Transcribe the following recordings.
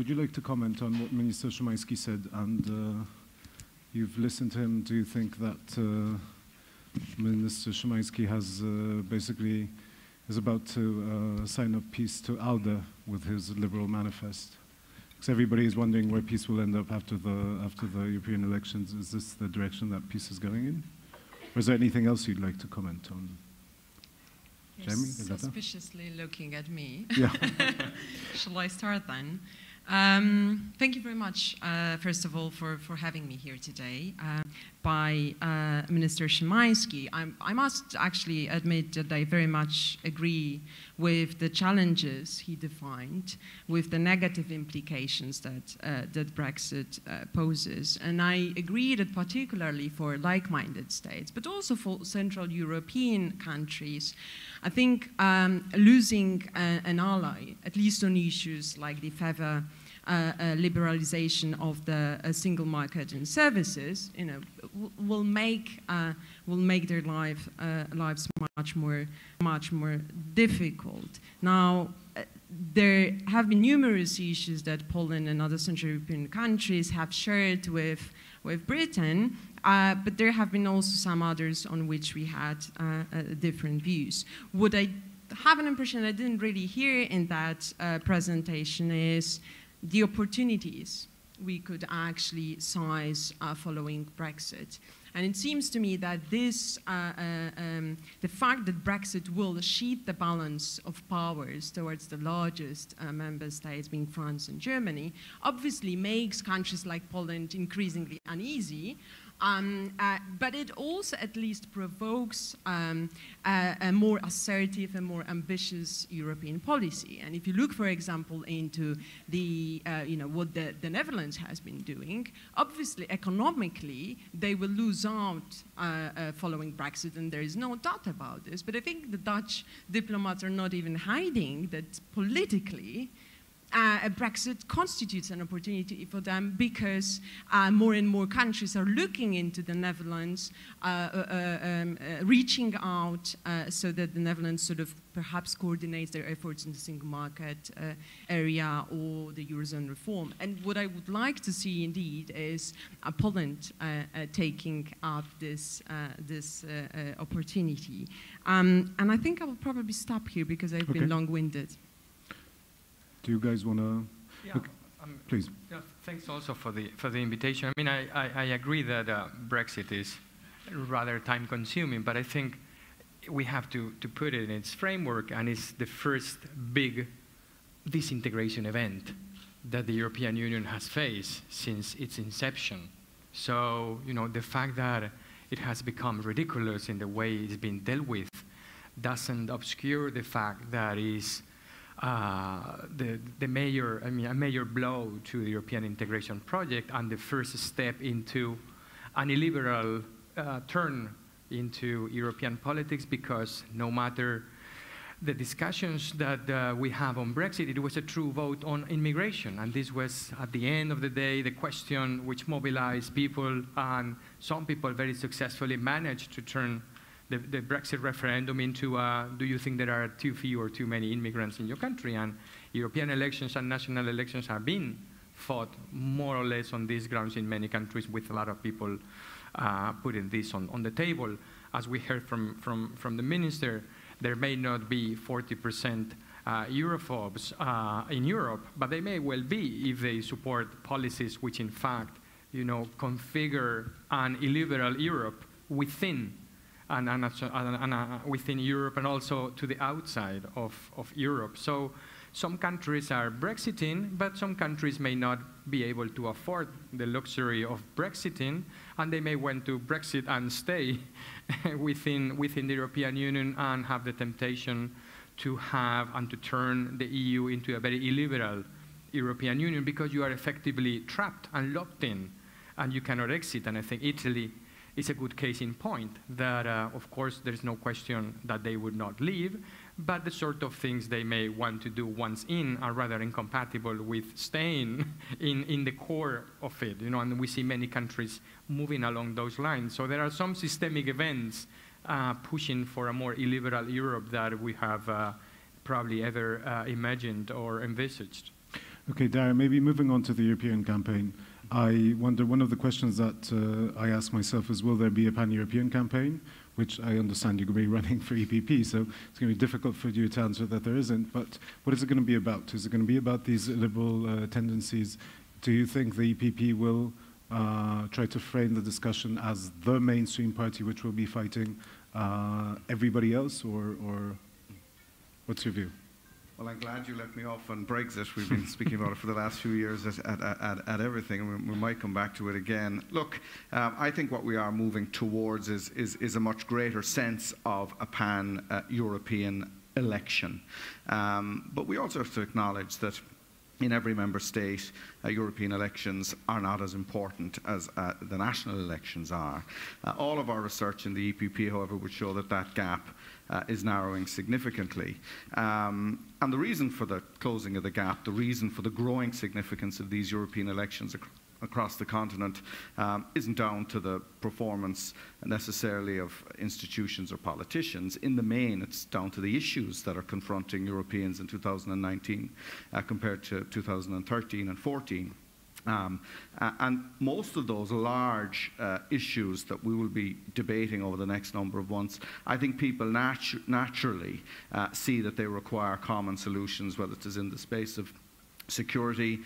would you like to comment on what Minister Szymański said? And you've listened to him. Do you think that Minister Szymański has basically is about to sign a peace to ALDE with his liberal manifest? Because everybody is wondering where peace will end up after the European elections. Is this the direction that peace is going in? Or is there anything else you'd like to comment on? You're Jamie, suspiciously looking at me. Yeah. Shall I start then? Thank you very much, first of all, for having me here today. By Minister Szymański, I must actually admit that I very much agree with the challenges he defined, with the negative implications that Brexit poses. And I agree that particularly for like-minded states, but also for Central European countries, I think losing an ally, at least on issues like the further liberalization of the single market and services, will make their lives much more difficult. Now, there have been numerous issues that Poland and other Central European countries have shared with Britain, but there have been also some others on which we had different views. What I have an impression I didn't really hear in that presentation is the opportunities we could actually seize following Brexit. And it seems to me that this, the fact that Brexit will shift the balance of powers towards the largest member states, being France and Germany, obviously makes countries like Poland increasingly uneasy. But it also at least provokes a more assertive and more ambitious European policy. And if you look, for example, into the, what the Netherlands has been doing, obviously economically they will lose out following Brexit, and there is no doubt about this. But I think the Dutch diplomats are not even hiding that politically Brexit constitutes an opportunity for them, because more and more countries are looking into the Netherlands, reaching out so that the Netherlands sort of perhaps coordinates their efforts in the single market area or the Eurozone reform. And what I would like to see indeed is Poland taking up this opportunity. And I think I will probably stop here because I've been long-winded. Do you guys want to? Yeah, okay. Please. Yeah, thanks also for the invitation. I mean, I agree that Brexit is rather time-consuming, but I think we have to put it in its framework, and it's the first big disintegration event that the European Union has faced since its inception. So, the fact that it has become ridiculous in the way it's been dealt with doesn't obscure the fact that it's a major blow to the European integration project and the first step into an illiberal turn into European politics, because no matter the discussions that we have on Brexit, it was a true vote on immigration. And this was, at the end of the day, the question which mobilized people, and some people very successfully managed to turn the Brexit referendum into, do you think there are too few or too many immigrants in your country? And European elections and national elections have been fought more or less on these grounds in many countries, with a lot of people putting this on the table. As we heard from the minister, there may not be 40% Europhobes in Europe, but they may well be if they support policies which in fact, configure an illiberal Europe within within Europe and also to the outside of Europe. So some countries are Brexiting, but some countries may not be able to afford the luxury of Brexiting, and they may want to Brexit and stay within the European Union and have the temptation to have and to turn the EU into a very illiberal European Union, because you are effectively trapped and locked in and you cannot exit. And I think Italy is a good case in point that, of course, there's no question that they would not leave, but the sort of things they may want to do once in are rather incompatible with staying in the core of it, and we see many countries moving along those lines. So there are some systemic events pushing for a more illiberal Europe that we have probably ever imagined or envisaged. Okay, Darren, maybe moving on to the European campaign, I wonder, one of the questions that I ask myself is, will there be a pan-European campaign? Which I understand you're going to be running for EPP, so it's going to be difficult for you to answer that there isn't. But what is it going to be about? Is it going to be about these liberal tendencies? Do you think the EPP will try to frame the discussion as the mainstream party which will be fighting everybody else, or what's your view? Well, I'm glad you let me off on Brexit. We've been speaking about it for the last few years at everything, and we might come back to it again. Look, I think what we are moving towards is a much greater sense of a pan-European election. But we also have to acknowledge that in every member state, European elections are not as important as the national elections are. All of our research in the EPP, however, would show that that gap is narrowing significantly. And the reason for the closing of the gap, the reason for the growing significance of these European elections across the continent isn't down to the performance necessarily of institutions or politicians. In the main, it's down to the issues that are confronting Europeans in 2019 compared to 2013 and 14. And most of those large issues that we will be debating over the next number of months, I think people naturally see that they require common solutions, whether it is in the space of security,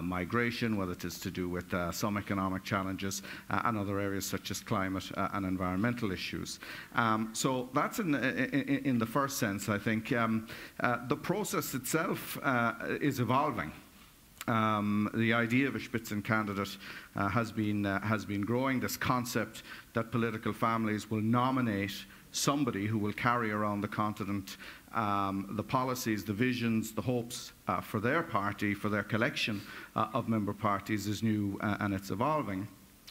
migration, whether it is to do with some economic challenges and other areas such as climate and environmental issues. So that's in the first sense, I think. The process itself is evolving. The idea of a Spitzencandidate has been growing. This concept that political families will nominate somebody who will carry around the continent the policies, the visions, the hopes for their party, for their collection of member parties is new and it's evolving.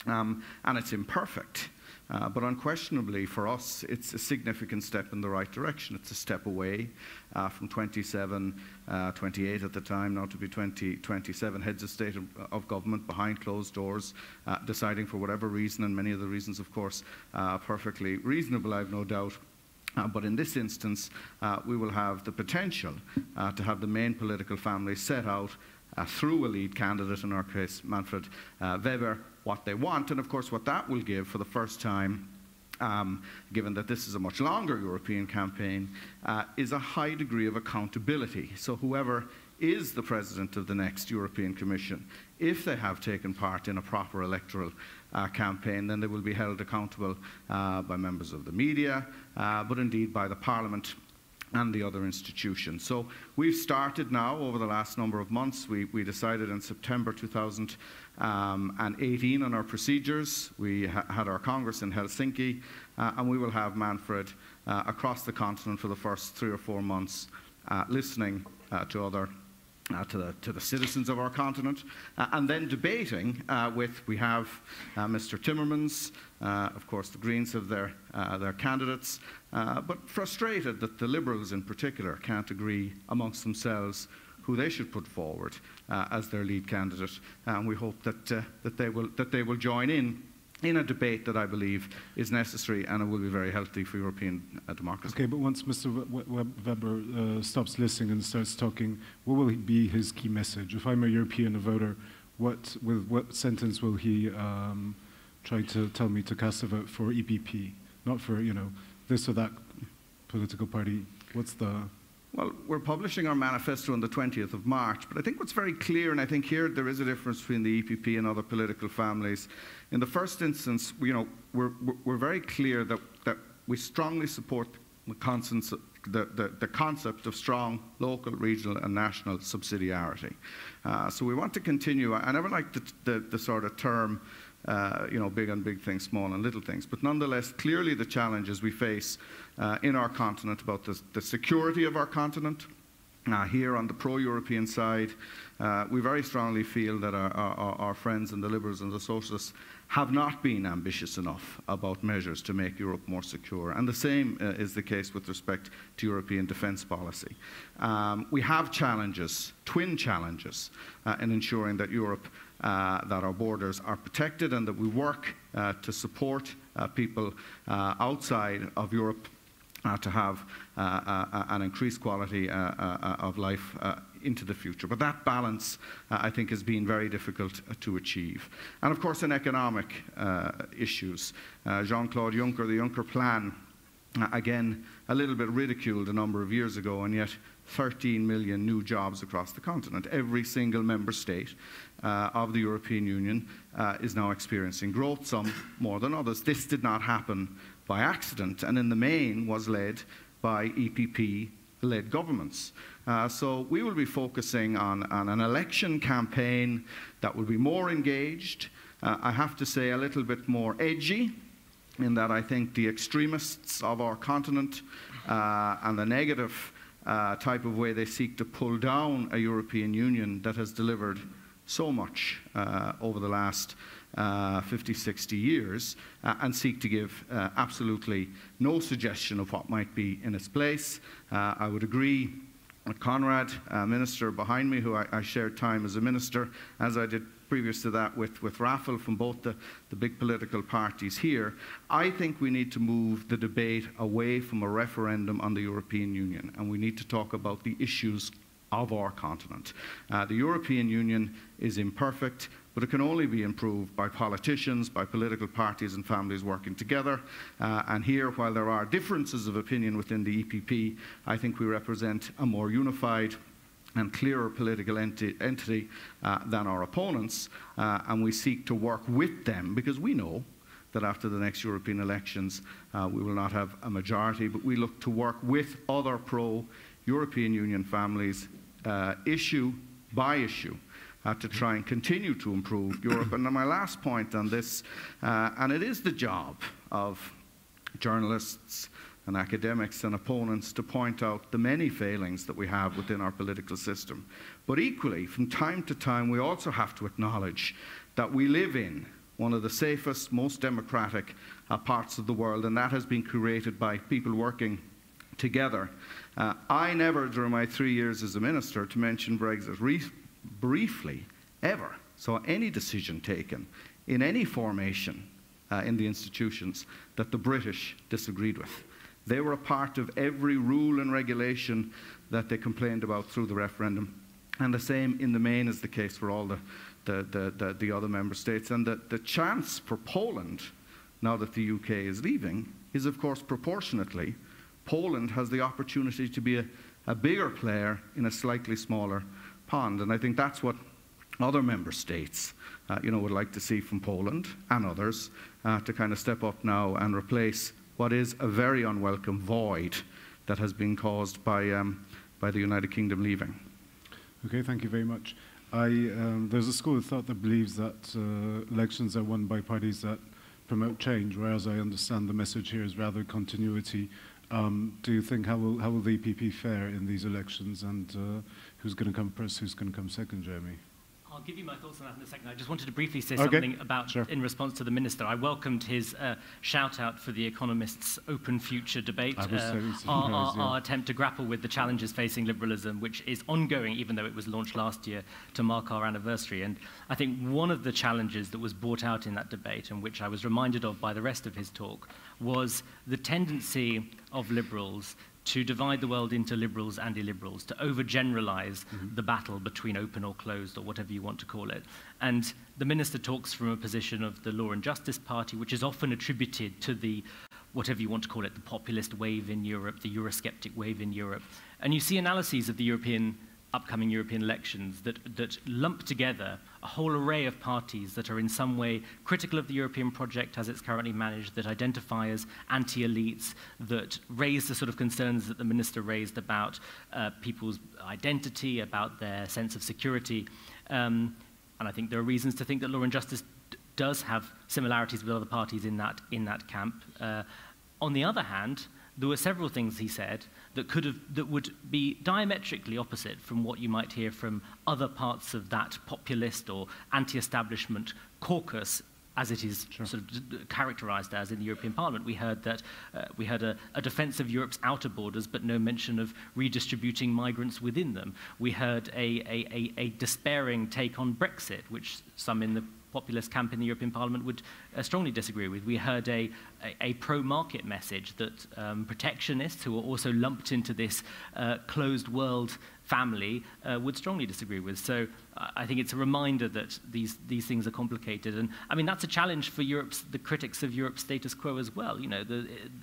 And it's imperfect. But unquestionably for us, it's a significant step in the right direction. It's a step away from 27, 28 at the time, now to be 27 heads of state of government behind closed doors, deciding for whatever reason, and many of the reasons, of course, perfectly reasonable, I've no doubt. But in this instance, we will have the potential to have the main political family set out through a lead candidate, in our case, Manfred Weber, what they want. And of course, what that will give for the first time, given that this is a much longer European campaign, is a high degree of accountability. So whoever is the president of the next European Commission, if they have taken part in a proper electoral campaign, then they will be held accountable by members of the media, but indeed by the Parliament and the other institutions. So we've started now over the last number of months. We decided in September 2018 on our procedures. We had our Congress in Helsinki, and we will have Manfred across the continent for the first 3 or 4 months, listening to the citizens of our continent, and then debating we have Mr. Timmermans, of course the Greens have their candidates, but frustrated that the Liberals in particular can't agree amongst themselves who they should put forward as their lead candidate, and we hope that they will join in a debate that I believe is necessary and it will be very healthy for European democracy. Okay, but once Mr. Weber stops listening and starts talking, what will be his key message? If I'm a European voter, what sentence will he try to tell me to cast a vote for EPP, not for this or that political party? What's the... Well, we're publishing our manifesto on the 20th of March, but I think what's very clear, and I think here there is a difference between the EPP and other political families. In the first instance, we're very clear that we strongly support the concept of strong local, regional and national subsidiarity. So we want to continue. I never liked the sort of term big on big things, small on little things. But nonetheless, clearly the challenges we face in our continent about the security of our continent, here on the pro-European side, we very strongly feel that our friends and the Liberals and the Socialists have not been ambitious enough about measures to make Europe more secure. And the same is the case with respect to European defence policy. We have challenges, twin challenges, in ensuring that Europe, that our borders are protected and that we work to support people outside of Europe to have an increased quality of life into the future. But that balance, I think, has been very difficult to achieve. And of course, in economic issues, Jean-Claude Juncker, the Juncker Plan, again, a little bit ridiculed a number of years ago, and yet 13 million new jobs across the continent. Every single member state of the European Union is now experiencing growth, some more than others. This did not happen by accident, and in the main was led by EPP-led governments. So we will be focusing on an election campaign that will be more engaged, I have to say a little bit more edgy, in that I think the extremists of our continent and the negative type of way they seek to pull down a European Union that has delivered so much over the last 50, 60 years and seek to give absolutely no suggestion of what might be in its place. I would agree with Conrad, Minister behind me, who I shared time as a minister, as I did previous to that with Rafael from both the big political parties here. I think we need to move the debate away from a referendum on the European Union, and we need to talk about the issues of our continent. The European Union is imperfect, but it can only be improved by politicians, by political parties and families working together. And here, while there are differences of opinion within the EPP, I think we represent a more unified and clearer political entity than our opponents, and we seek to work with them, because we know that after the next European elections we will not have a majority, but we look to work with other pro-European Union families issue by issue to try and continue to improve Europe. And my last point on this, and it is the job of journalists and academics and opponents to point out the many failings that we have within our political system. But equally, from time to time, we also have to acknowledge that we live in one of the safest, most democratic parts of the world, and that has been created by people working together. I never, during my 3 years as a minister, to mention Brexit briefly, ever saw any decision taken in any formation in the institutions that the British disagreed with. They were a part of every rule and regulation that they complained about through the referendum. And the same in the main is the case for all the other member states. And the chance for Poland, now that the UK is leaving, is of course proportionately. Poland has the opportunity to be a bigger player in a slightly smaller pond. And I think that's what other member states would like to see from Poland and others to kind of step up now and replace what is a very unwelcome void that has been caused by the United Kingdom leaving. Okay, thank you very much. There's a school of thought that believes that elections are won by parties that promote change, whereas I understand the message here is rather continuity. Do you think how will the EPP fare in these elections, and who's going to come first, who's going to come second, Jeremy? I'll give you my thoughts on that in a second. I just wanted to briefly say something about, in response to the Minister. I welcomed his shout-out for the Economist's Open Future debate, our attempt to grapple with the challenges facing liberalism, which is ongoing, even though it was launched last year to mark our anniversary. And I think one of the challenges that was brought out in that debate, and which I was reminded of by the rest of his talk, was the tendency of liberals to divide the world into liberals and illiberals, to overgeneralize the battle between open or closed, or whatever you want to call it. And the Minister talks from a position of the Law and Justice Party, which is often attributed to the, whatever you want to call it, the populist wave in Europe, the Eurosceptic wave in Europe. And you see analyses of the upcoming European elections that lump together a whole array of parties that are in some way critical of the European project as it's currently managed, that identify as anti-elites, that raise the sort of concerns that the Minister raised about people's identity, about their sense of security. And I think there are reasons to think that Law and Justice does have similarities with other parties in that camp. On the other hand, there were several things he said that would be diametrically opposite from what you might hear from other parts of that populist or anti-establishment caucus as it is sort of characterized as in the European Parliament. We heard that we had a defense of Europe's outer borders, but no mention of redistributing migrants within them. We heard a despairing take on Brexit, which some in the populist camp in the European Parliament would strongly disagree with. We heard a pro-market message that protectionists, who are also lumped into this closed world family, would strongly disagree with. So I think it's a reminder that these things are complicated. And I mean, that's a challenge for the critics of Europe's status quo as well. You know,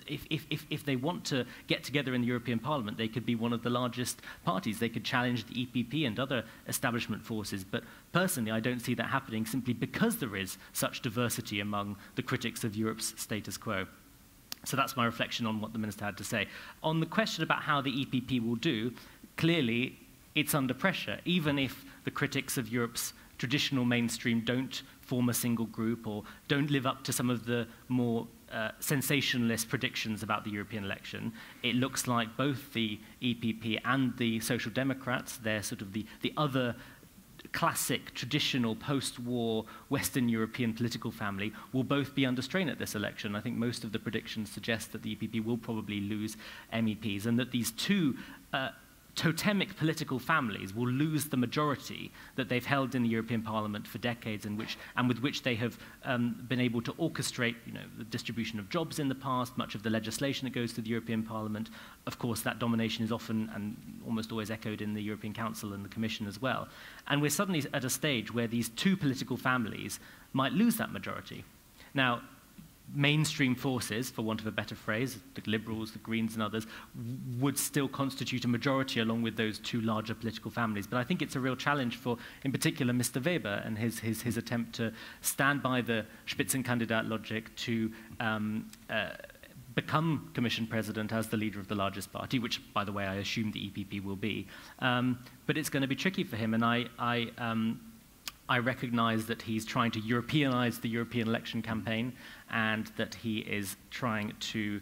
if they want to get together in the European Parliament, they could be one of the largest parties. They could challenge the EPP and other establishment forces. But personally, I don't see that happening simply because there is such diversity among the critics of Europe's status quo. So that's my reflection on what the Minister had to say. On the question about how the EPP will do, clearly it's under pressure, even if the critics of Europe's traditional mainstream don't form a single group or don't live up to some of the more sensationalist predictions about the European election. It looks like both the EPP and the Social Democrats, they're sort of the other classic, traditional, post-war Western European political family, will both be under strain at this election. I think most of the predictions suggest that the EPP will probably lose MEPs, and that these two totemic political families will lose the majority that they've held in the European Parliament for decades, and with which they have been able to orchestrate, you know, the distribution of jobs in the past, much of the legislation that goes to the European Parliament. Of course, that domination is often and almost always echoed in the European Council and the Commission as well. And we're suddenly at a stage where these two political families might lose that majority. Now, mainstream forces, for want of a better phrase, the Liberals, the Greens and others, would still constitute a majority along with those two larger political families. But I think it's a real challenge for, in particular, Mr. Weber and his attempt to stand by the Spitzenkandidat logic to become Commission President as the leader of the largest party, which, by the way, I assume the EPP will be. But it's going to be tricky for him, and I recognize that he's trying to Europeanize the European election campaign, and that he is trying to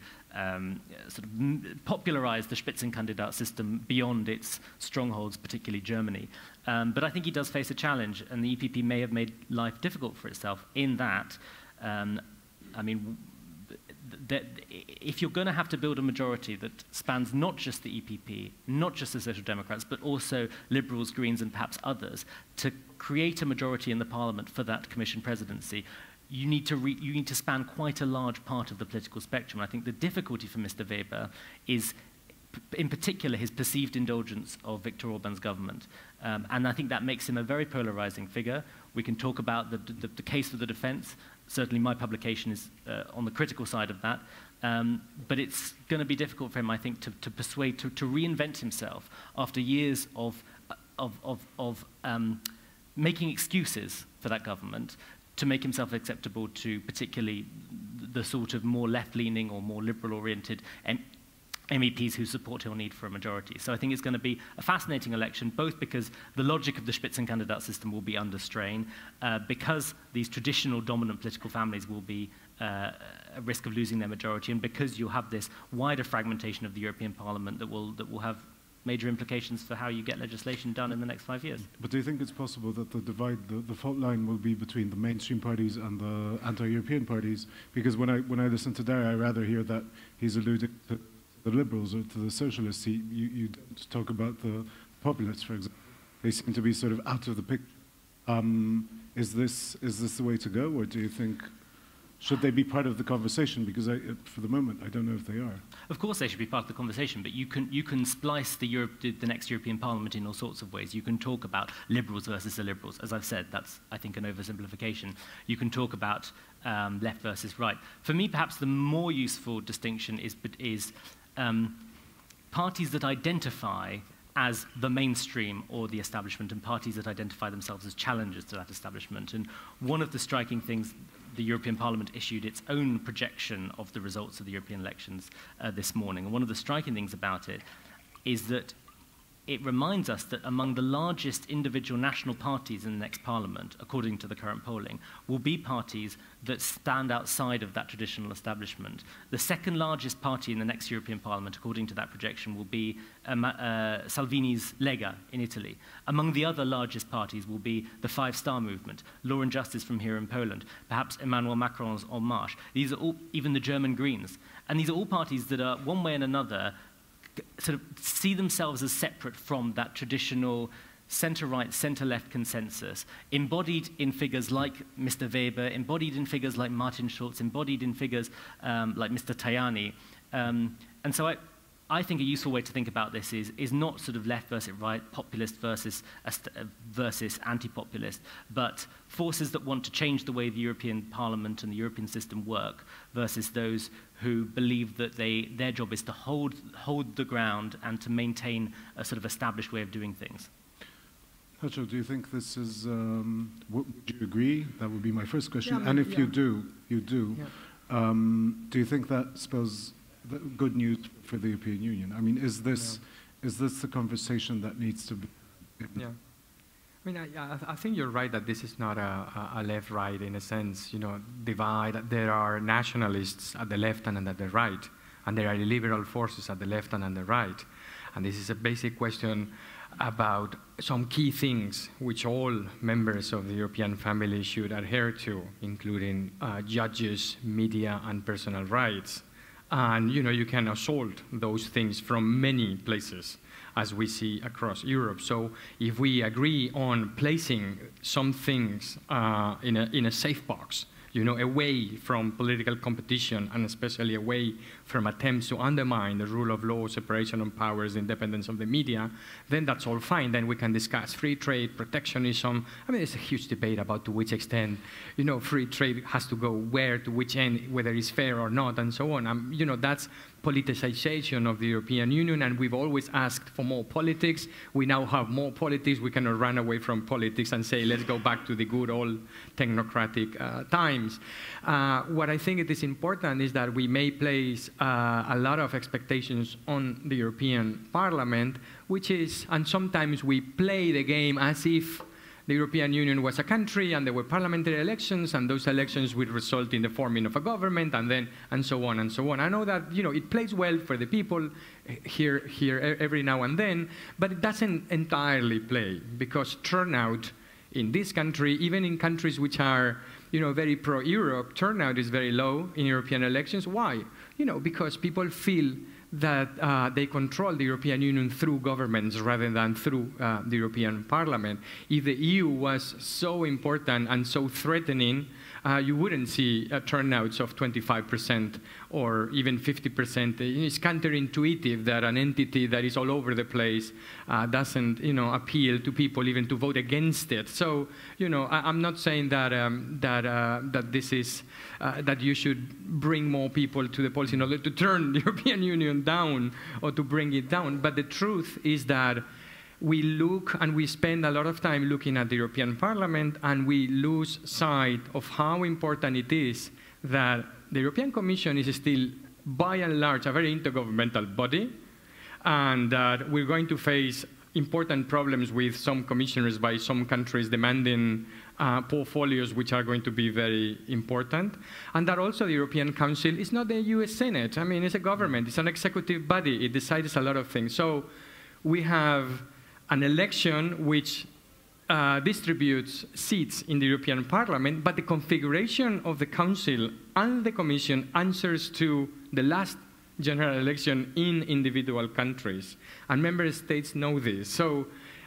sort of popularize the Spitzenkandidat system beyond its strongholds, particularly Germany. But I think he does face a challenge, and the EPP may have made life difficult for itself in that, I mean, if you're going to have to build a majority that spans not just the EPP, not just the Social Democrats, but also Liberals, Greens, and perhaps others, to create a majority in the Parliament for that Commission presidency, you need to span quite a large part of the political spectrum. I think the difficulty for Mr. Weber is, in particular, his perceived indulgence of Viktor Orban's government. And I think that makes him a very polarizing figure. We can talk about the case for the defense. Certainly my publication is on the critical side of that. But it's going to be difficult for him, I think, to persuade, to reinvent himself after years of making excuses for that government, to make himself acceptable to particularly the sort of more left-leaning or more liberal-oriented MEPs whose support he'll need for a majority. So I think it's going to be a fascinating election, both because the logic of the Spitzenkandidat system will be under strain, because these traditional dominant political families will be at risk of losing their majority, and because you'll have this wider fragmentation of the European Parliament that will have major implications for how you get legislation done in the next 5 years. But do you think it's possible that the divide, the fault line will be between the mainstream parties and the anti-European parties? Because when I listen to Darry, I rather hear that he's alluding to the Liberals or to the Socialists. You don't talk about the populists, for example. They seem to be sort of out of the picture. Is this the way to go, or do you think, should they be part of the conversation? Because for the moment, I don't know if they are. Of course they should be part of the conversation, but you can splice the next European Parliament in all sorts of ways. You can talk about Liberals versus the Liberals. As I've said, that's, I think, an oversimplification. You can talk about left versus right. For me, perhaps the more useful distinction is parties that identify as the mainstream or the establishment, and parties that identify themselves as challengers to that establishment. And one of the striking things, the European Parliament issued its own projection of the results of the European elections this morning. And one of the striking things about it is that it reminds us that among the largest individual national parties in the next parliament, according to the current polling, will be parties that stand outside of that traditional establishment. The second largest party in the next European Parliament, according to that projection, will be Salvini's Lega in Italy. Among the other largest parties will be the Five Star Movement, Law and Justice from here in Poland, perhaps Emmanuel Macron's En Marche. These are all, even the German Greens. And these are all parties that are, one way and another, sort of see themselves as separate from that traditional centre-right, centre-left consensus, embodied in figures like Mr. Weber, embodied in figures like Martin Schulz, embodied in figures like Mr. Tajani. And so I think a useful way to think about this is not sort of left versus right, populist versus anti-populist, but forces that want to change the way the European Parliament and the European system work versus those who believe that their job is to hold the ground and to maintain a sort of established way of doing things. Nacho, do you think this is, would you agree? That would be my first question. Yeah, and if you do, yeah. Do you think that spells good news for the European Union? I mean, is this the conversation that needs to be? Yeah. I mean, I think you're right that this is not a left-right, in a sense, divide. There are nationalists at the left and at the right, and there are liberal forces at the left and at the right. And this is a basic question about some key things which all members of the European family should adhere to, including judges, media, and personal rights. And you can assault those things from many places, as we see across Europe. So if we agree on placing some things in a safe box, away from political competition and especially away from attempts to undermine the rule of law, separation of powers, independence of the media, then that's all fine. Then we can discuss free trade, protectionism. I mean, there's a huge debate about to which extent, free trade has to go where, to which end, whether it's fair or not, and so on. That's politicization of the European Union, and we've always asked for more politics. We now have more politics. We cannot run away from politics and say, let's go back to the good old technocratic times. What I think it is important is that we may place a lot of expectations on the European Parliament, which is, and sometimes we play the game as if the European Union was a country and there were parliamentary elections and those elections would result in the forming of a government and so on and so on. I know that it plays well for the people here every now and then, but it doesn't entirely play, because turnout in this country, even in countries which are very pro-Europe, turnout is very low in European elections. Why? Because people feel that they control the European Union through governments rather than through the European Parliament. If the EU was so important and so threatening, you wouldn't see turnouts of 25% or even 50%. It's counterintuitive that an entity that is all over the place doesn't appeal to people even to vote against it. So I'm not saying that that this is that you should bring more people to the polls in order to turn the European Union down or to bring it down. But the truth is that we look and we spend a lot of time looking at the European Parliament, and we lose sight of how important it is that the European Commission is still, by and large, a very intergovernmental body, and that we're going to face important problems with some commissioners by some countries demanding portfolios which are going to be very important, and that also the European Council is not the US Senate. I mean, it's a government, it's an executive body, it decides a lot of things. So we have an election which distributes seats in the European Parliament, but the configuration of the Council and the Commission answers to the last general election in individual countries. And member states know this. So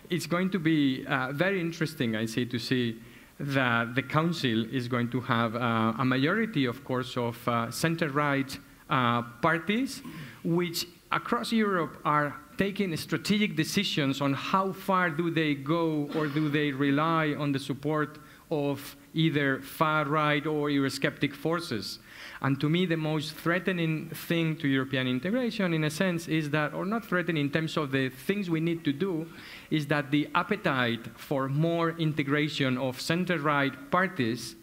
it's going to be very interesting, I say, to see that the Council is going to have a majority, of course, of center-right parties, which across Europe are taking strategic decisions on how far do they go, or do they rely on the support of either far-right or Eurosceptic forces. And to me, the most threatening thing to European integration, in a sense, is that, or not threatening in terms of the things we need to do, is that the appetite for more integration of center-right parties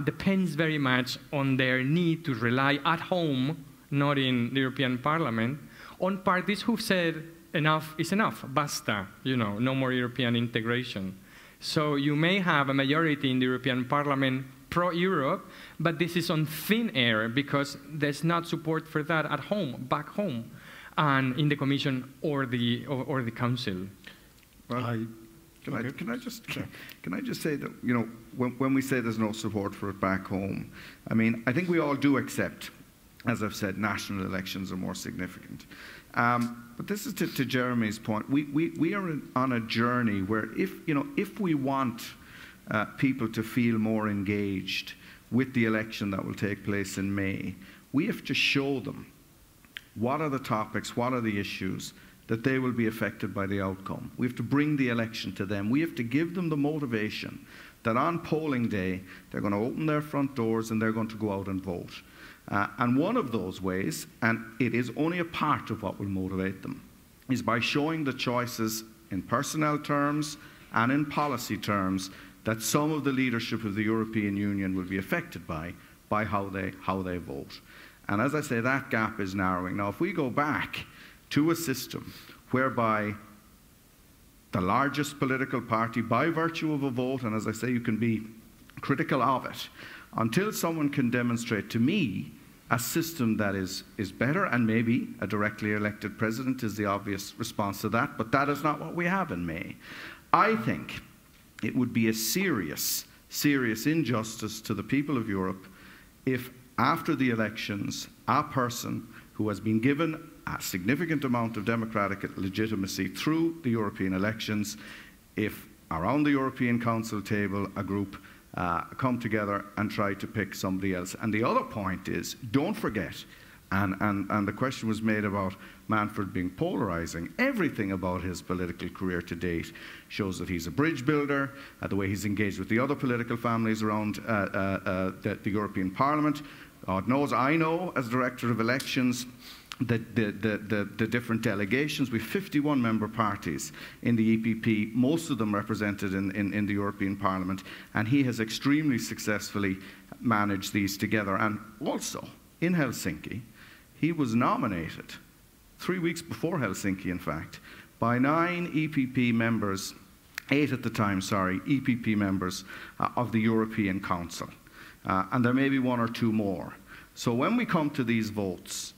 depends very much on their need to rely at home, not in the European Parliament, on parties who've said enough is enough, basta, no more European integration. So you may have a majority in the European Parliament pro-Europe, but this is on thin air because there's not support for that at home, back home, and in the Commission or the Council. Well, can I just say that when we say there's no support for it back home, I mean I think we all do accept, as I've said, national elections are more significant. But this is to Jeremy's point. We are on a journey where if we want people to feel more engaged with the election that will take place in May, we have to show them what are the topics, what are the issues that they will be affected by the outcome. We have to bring the election to them. We have to give them the motivation that on polling day, they're going to open their front doors and they're going to go out and vote. And one of those ways, and it is only a part of what will motivate them, is by showing the choices in personnel terms and in policy terms that some of the leadership of the European Union will be affected by how they vote. And as I say, that gap is narrowing. Now, if we go back to a system whereby the largest political party, by virtue of a vote, and as I say, you can be critical of it, until someone can demonstrate to me a system that is better, and maybe a directly elected president is the obvious response to that, but that is not what we have in May. I think it would be a serious, serious injustice to the people of Europe if after the elections, a person who has been given a significant amount of democratic legitimacy through the European elections, if around the European Council table a group come together and try to pick somebody else. And the other point is, don't forget, and the question was made about Manfred being polarizing. Everything about his political career to date shows that he's a bridge builder, the way he's engaged with the other political families around the European Parliament. God knows, I know, as Director of Elections, the different delegations. We have 51 member parties in the EPP, most of them represented in the European Parliament, and he has extremely successfully managed these together. And also, in Helsinki, he was nominated 3 weeks before Helsinki, in fact, by 9 EPP members, 8 at the time, sorry, EPP members of the European Council. And there may be 1 or 2 more. So when we come to these votes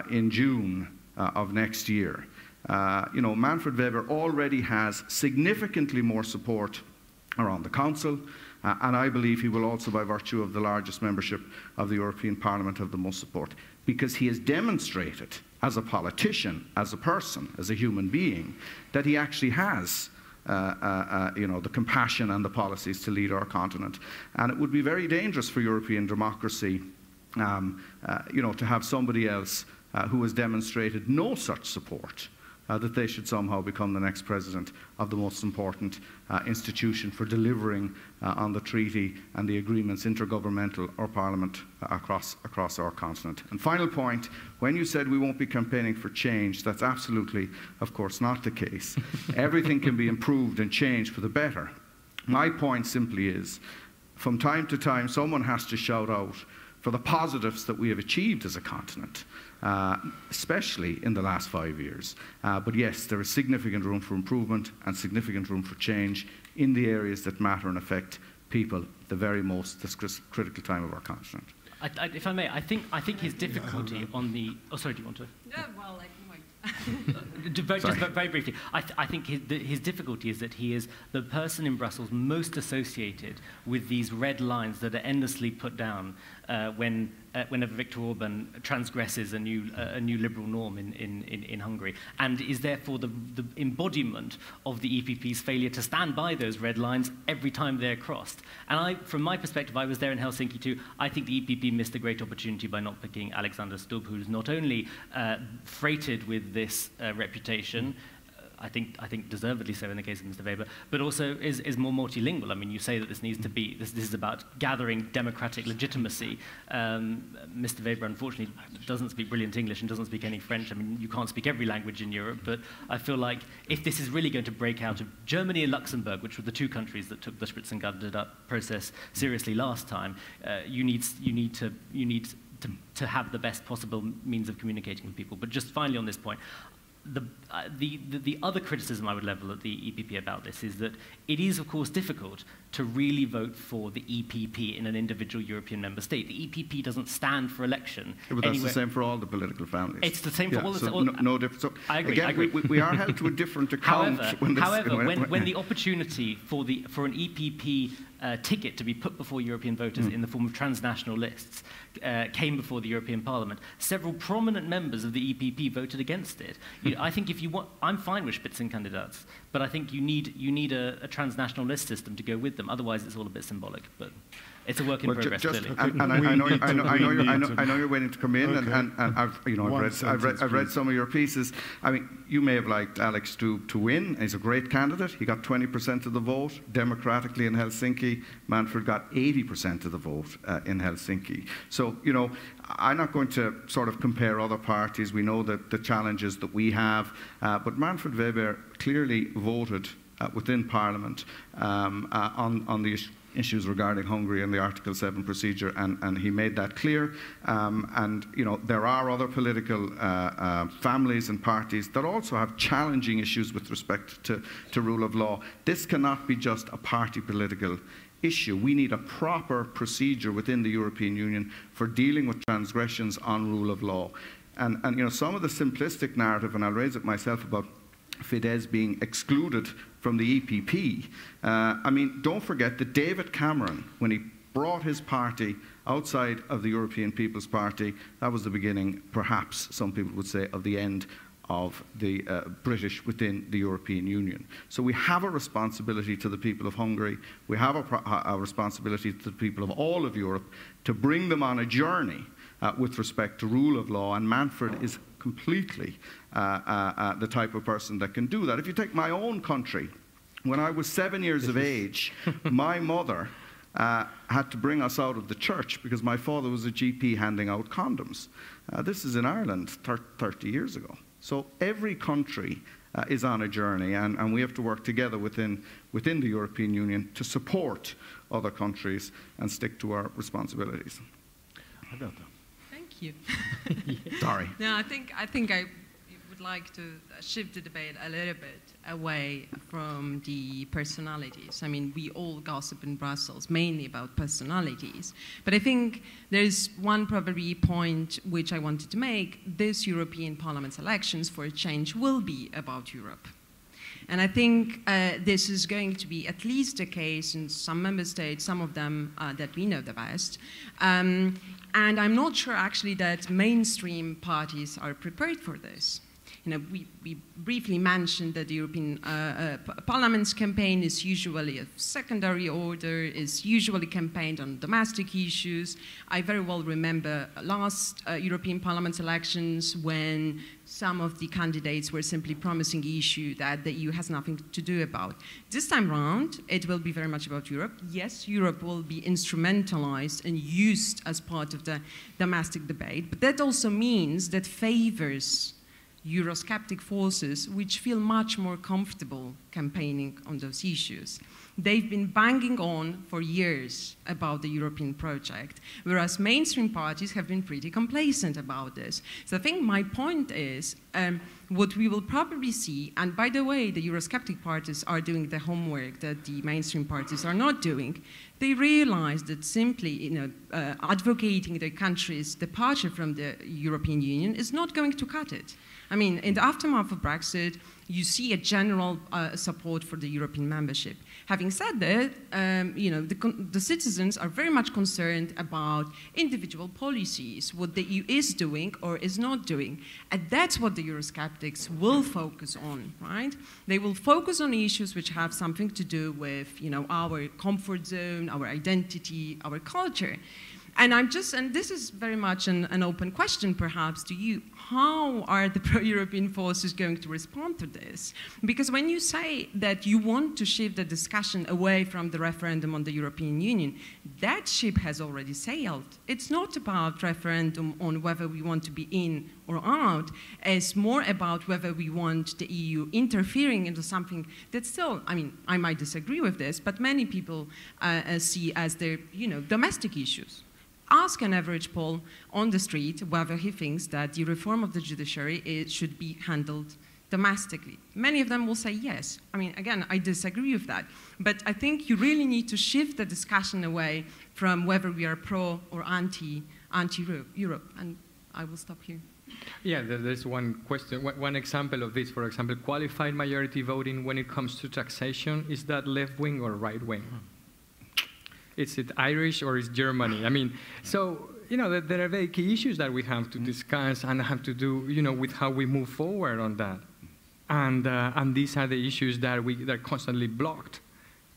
in June of next year, Manfred Weber already has significantly more support around the Council, and I believe he will also, by virtue of the largest membership of the European Parliament, have the most support, because he has demonstrated as a politician, as a person, as a human being, that he actually has the compassion and the policies to lead our continent. And it would be very dangerous for European democracy to have somebody else who has demonstrated no such support, that they should somehow become the next president of the most important institution for delivering on the treaty and the agreements, intergovernmental or parliament, across our continent. And final point, when you said we won't be campaigning for change, that's absolutely, of course, not the case. Everything can be improved and changed for the better. My point simply is, from time to time, someone has to shout out for the positives that we have achieved as a continent, especially in the last 5 years. But yes, there is significant room for improvement and significant room for change in the areas that matter and affect people the very most, this critical time of our continent. If I may, I think his difficulty on the... Oh, sorry, do you want to? Yeah, well, like, just very briefly, I think his difficulty is that he is the person in Brussels most associated with these red lines that are endlessly put down whenever Viktor Orban transgresses a new liberal norm in Hungary, and is therefore the embodiment of the EPP's failure to stand by those red lines every time they're crossed. And from my perspective, I was there in Helsinki too. I think the EPP missed a great opportunity by not picking Alexander Stubb, who's not only freighted with this reputation, I think deservedly so in the case of Mr. Weber, but also is more multilingual. I mean, you say that this needs to be, this is about gathering democratic legitimacy. Mr. Weber, unfortunately, doesn't speak brilliant English and doesn't speak any French. I mean, you can't speak every language in Europe, but I feel like if this is really going to break out of Germany and Luxembourg, which were the 2 countries that took the Spitzenkandidat process seriously last time, you need to have the best possible means of communicating with people. But just finally on this point, the other criticism I would level at the EPP about this is that it is, of course, difficult to really vote for the EPP in an individual European member state. The EPP doesn't stand for election. Yeah, but that's the same for all the political families. It's the same for all. So no difference. So I agree. Again, I agree. We are held to a different account. However, when the opportunity for an EPP ticket to be put before European voters in the form of transnational lists came before the European Parliament, several prominent members of the EPP voted against it. I think if you want, I'm fine with Spitzenkandidaten, but I think you need a transnational list system to go with them. Otherwise, it's all a bit symbolic. But it's a work in progress. Clearly. And I know you're waiting to come in, and I've read some of your pieces. I mean, you may have liked Alex to win. He's a great candidate. He got 20% of the vote democratically in Helsinki. Manfred got 80% of the vote in Helsinki. So, I'm not going to sort of compare other parties. We know the challenges that we have. But Manfred Weber clearly voted within Parliament on the issues regarding Hungary and the Article 7 procedure, and he made that clear. There are other political families and parties that also have challenging issues with respect to rule of law. This cannot be just a party political issue. We need a proper procedure within the European Union for dealing with transgressions on rule of law. And some of the simplistic narrative, and I'll raise it myself, about Fidesz being excluded from the EPP. I mean, don't forget that David Cameron, when he brought his party outside of the European People's Party, that was the beginning, perhaps some people would say, of the end of the British within the European Union. So we have a responsibility to the people of Hungary. We have a responsibility to the people of all of Europe to bring them on a journey with respect to rule of law, and Manfred is completely the type of person that can do that. If you take my own country, when I was 7 years of age, my mother had to bring us out of the church because my father was a GP handing out condoms. This is in Ireland 30 years ago. So every country is on a journey, and we have to work together within the European Union to support other countries and stick to our responsibilities. Thank you. Sorry. No, I think I would like to shift the debate a little bit away from the personalities. I mean, we all gossip in Brussels, mainly about personalities. But I think there's one probably point which I wanted to make. This European Parliament's elections for a change will be about Europe. And I think this is going to be at least the case in some member states, some of them that we know the best. And I'm not sure actually that mainstream parties are prepared for this. We briefly mentioned that the European Parliament's campaign is usually of secondary order, is usually campaigned on domestic issues. I very well remember last European Parliament elections when some of the candidates were simply promising issues that the EU has nothing to do about. This time around, it will be very much about Europe. Yes, Europe will be instrumentalized and used as part of the domestic debate, but that also means that favors Eurosceptic forces which feel much more comfortable campaigning on those issues. They've been banging on for years about the European project, whereas mainstream parties have been pretty complacent about this. So I think my point is, what we will probably see, and by the way, the Eurosceptic parties are doing the homework that the mainstream parties are not doing. They realize that simply advocating their country's departure from the European Union is not going to cut it. I mean, in the aftermath of Brexit, you see a general support for the European membership. Having said that, the citizens are very much concerned about individual policies, what the EU is doing or is not doing. And that's what the Eurosceptics will focus on, right? They will focus on issues which have something to do with, our comfort zone, our identity, our culture. And this is very much an open question perhaps to you. How are the pro-European forces going to respond to this? Because when you say that you want to shift the discussion away from the referendum on the European Union, that ship has already sailed. It's not about referendum on whether we want to be in or out. It's more about whether we want the EU interfering into something that still, I mean, I might disagree with this, but many people see as their, domestic issues. Ask an average Pole on the street whether he thinks that the reform of the judiciary should be handled domestically? Many of them will say yes. I mean, again, I disagree with that. But I think you really need to shift the discussion away from whether we are pro or anti-Europe. And I will stop here. Yeah, there's one question, one example of this, for example, qualified majority voting when it comes to taxation. Is that left-wing or right-wing? Is it Irish or is Germany? I mean, so, you know, there are very key issues that we have to discuss and have to do, you know, with how we move forward on that. And these are the issues that are constantly blocked,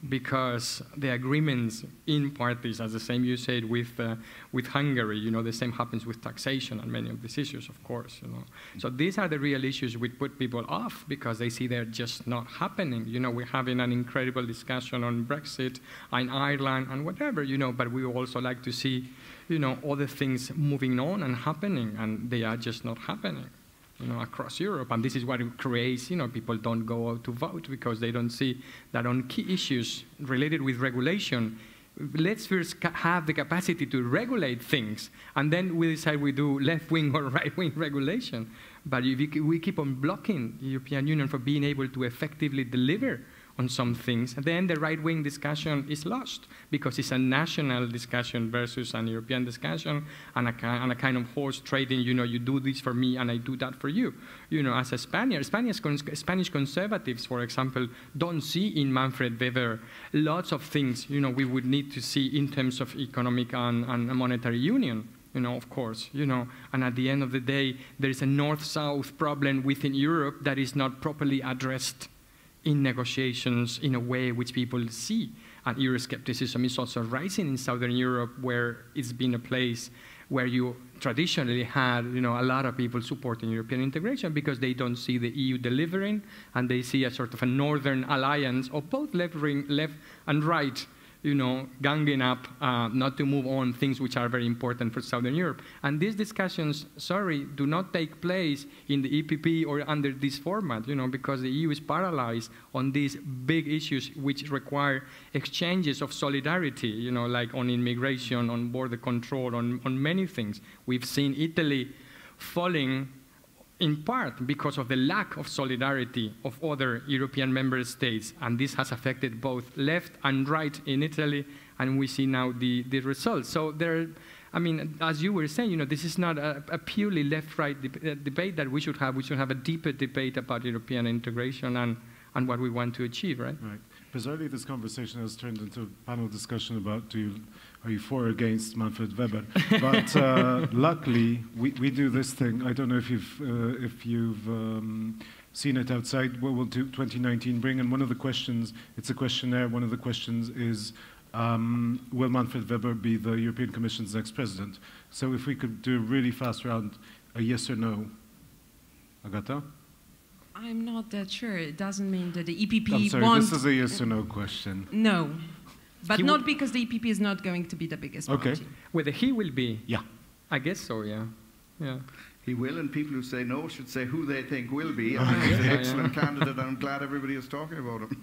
because the agreements in parties, as the same you said with Hungary, you know, the same happens with taxation and many of these issues, of course, you know. So these are the real issues which put people off because they see they're just not happening. You know, we're having an incredible discussion on Brexit and Ireland and whatever, you know, but we also like to see, you know, other things moving on and happening, and they are just not happening, you know, across Europe. And this is what it creates, you know, people don't go out to vote because they don't see that on key issues related with regulation, let's first have the capacity to regulate things, and then we decide we do left-wing or right-wing regulation. But if we keep on blocking the European Union from being able to effectively deliver on some things, then the right-wing discussion is lost because it's a national discussion versus an European discussion and a kind of horse trading, you know, you do this for me and I do that for you. You know, as a Spaniard, Spanish conservatives, for example, don't see in Manfred Weber lots of things, you know, we would need to see in terms of economic and monetary union. You know, of course, you know, and at the end of the day, there is a north-south problem within Europe that is not properly addressed in negotiations in a way which people see. And Euroscepticism is also rising in Southern Europe, where it's been a place where you traditionally had, you know, a lot of people supporting European integration because they don't see the EU delivering, and they see a sort of a northern alliance of both left and right, you know, ganging up not to move on things which are very important for Southern Europe. And these discussions, sorry, do not take place in the EPP or under this format, you know, because the EU is paralyzed on these big issues which require exchanges of solidarity, you know, like on immigration, on border control, on many things. We've seen Italy falling in part because of the lack of solidarity of other European member states, and this has affected both left and right in Italy, and we see now the results. So there, I mean, as you were saying, you know, this is not a purely left-right debate that we should have. We should have a deeper debate about European integration and what we want to achieve, right? Right. Bizarrely, this conversation has turned into a panel discussion about are you for or against Manfred Weber? But luckily, we do this thing. I don't know if you've seen it outside. What will 2019 bring? And one of the questions, it's a questionnaire. One of the questions is, will Manfred Weber be the European Commission's next president? So if we could do a really fast round, a yes or no. Agata? I'm not that sure. It doesn't mean that the EPP I'm sorry, wants... this is a yes or no question. No. But not because the EPP is not going to be the biggest party. Whether he will be? Yeah. I guess so, yeah. Yeah. He will, and people who say no should say who they think will be. I think he's an excellent candidate, and I'm glad everybody is talking about him.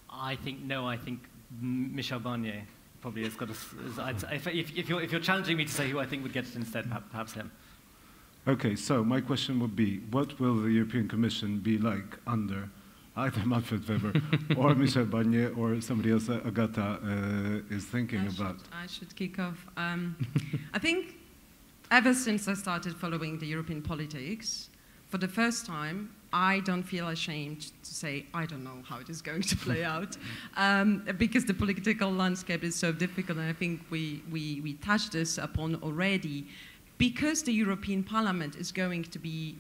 I think no. I think Michel Barnier probably has got if you're challenging me to say who I think would get it instead, perhaps him. Okay, so my question would be, what will the European Commission be like under either Manfred Weber or Michel Barnier or somebody else that Agata is thinking about? I should kick off. I think ever since I started following the European politics, for the first time, I don't feel ashamed to say I don't know how it is going to play out, because the political landscape is so difficult, and I think we touched this upon already. Because the European Parliament is going to be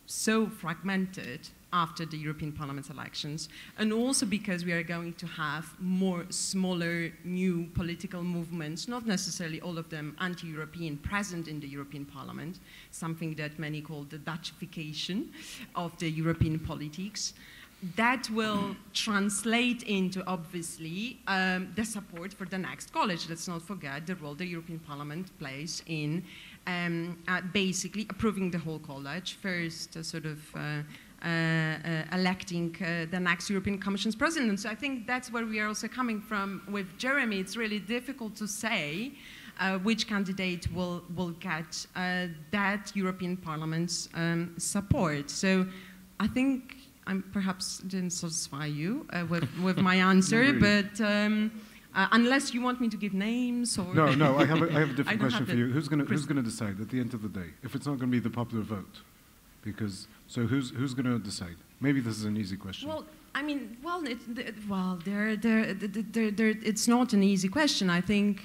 so fragmented after the European Parliament elections, and also because we are going to have more smaller new political movements, not necessarily all of them anti-European, present in the European Parliament, something that many call the Dutchification of the European politics. That will translate into, obviously, the support for the next college. Let's not forget the role the European Parliament plays in basically approving the whole college, first electing the next European Commission's president. So I think that's where we are also coming from with Jeremy. It's really difficult to say which candidate will get that European Parliament's support. So I think I perhaps didn't satisfy you with my answer, but unless you want me to give names or... No, I have a different question for you. Who's going to decide at the end of the day if it's not going to be the popular vote? Because who's going to decide? Maybe this is an easy question. Well, I mean, it's not an easy question. I think,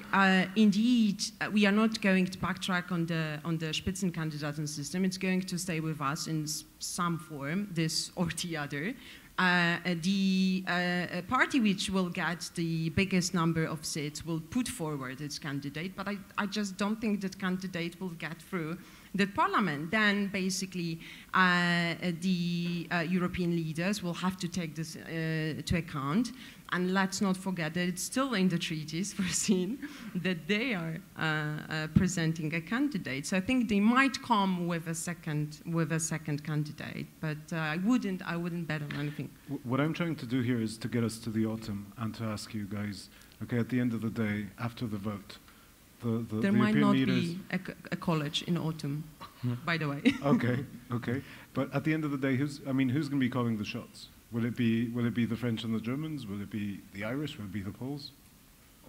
indeed, we are not going to backtrack on the Spitzenkandidaten system. It's going to stay with us in some form, this or the other. The party which will get the biggest number of seats will put forward its candidate, but I just don't think that candidate will get through the parliament. Then basically the European leaders will have to take this to account. And let's not forget that it's still in the treaties foreseen that they are presenting a candidate. So I think they might come with a second candidate, but I wouldn't bet on anything. What I'm trying to do here is to get us to the autumn and to ask you guys, okay, at the end of the day, after the vote, there might not be a college in autumn, by the way. Okay. But at the end of the day, who's going to be calling the shots? Will it be the French and the Germans? Will it be the Irish? Will it be the Poles?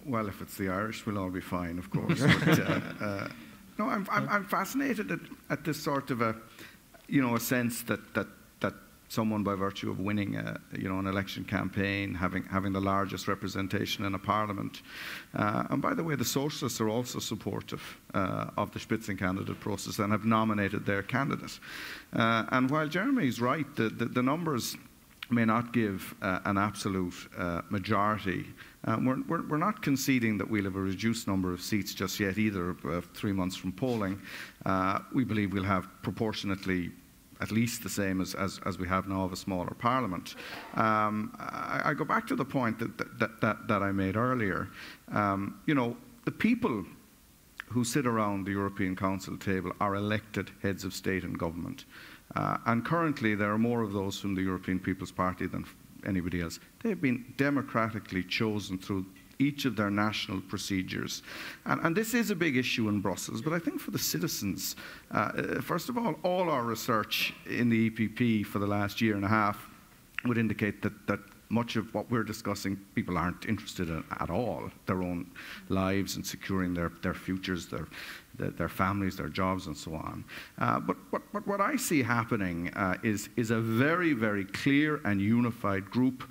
Well, if it's the Irish, we'll all be fine, of course. But, no, I'm fascinated at this sort of a sense that someone, by virtue of winning an election campaign, having the largest representation in a parliament, and by the way, the socialists are also supportive of the Spitzencandidate process and have nominated their candidate. And while Jeremy's right, the numbers may not give an absolute majority. We're not conceding that we'll have a reduced number of seats just yet either, 3 months from polling. We believe we'll have proportionately at least the same as we have now of a smaller parliament. I go back to the point that I made earlier. The people who sit around the European Council table are elected heads of state and government. And currently there are more of those from the European People's Party than anybody else. They've been democratically chosen through each of their national procedures. And this is a big issue in Brussels, but I think for the citizens, first of all our research in the EPP for the last year and a half would indicate that much of what we're discussing, people aren't interested in at all. Their own lives and securing their futures, their families, their jobs, and so on. But what I see happening is a very, very clear and unified group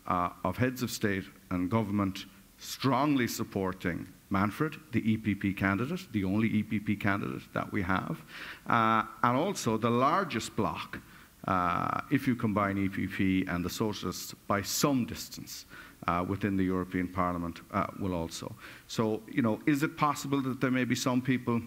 of heads of state and government strongly supporting Manfred, the EPP candidate, the only EPP candidate that we have, and also the largest bloc, if you combine EPP and the Socialists by some distance within the European Parliament, will also. So, is it possible that there may be some people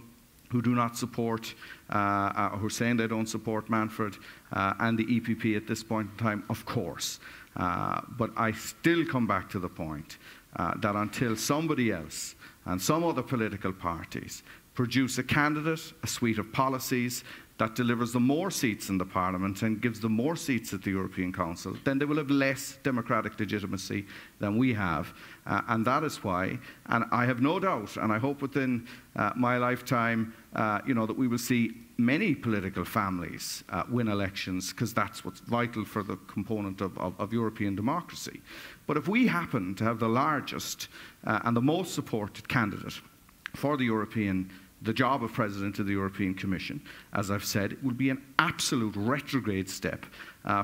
who do not support, who are saying they don't support Manfred and the EPP at this point in time? Of course. But I still come back to the point that until somebody else and some other political parties produce a candidate, a suite of policies that delivers them more seats in the Parliament and gives them more seats at the European Council, then they will have less democratic legitimacy than we have. And that is why, and I have no doubt, and I hope within my lifetime, that we will see many political families win elections, because that's what's vital for the component of European democracy. But if we happen to have the largest and the most supported candidate for the job of President of the European Commission, as I've said, it would be an absolute retrograde step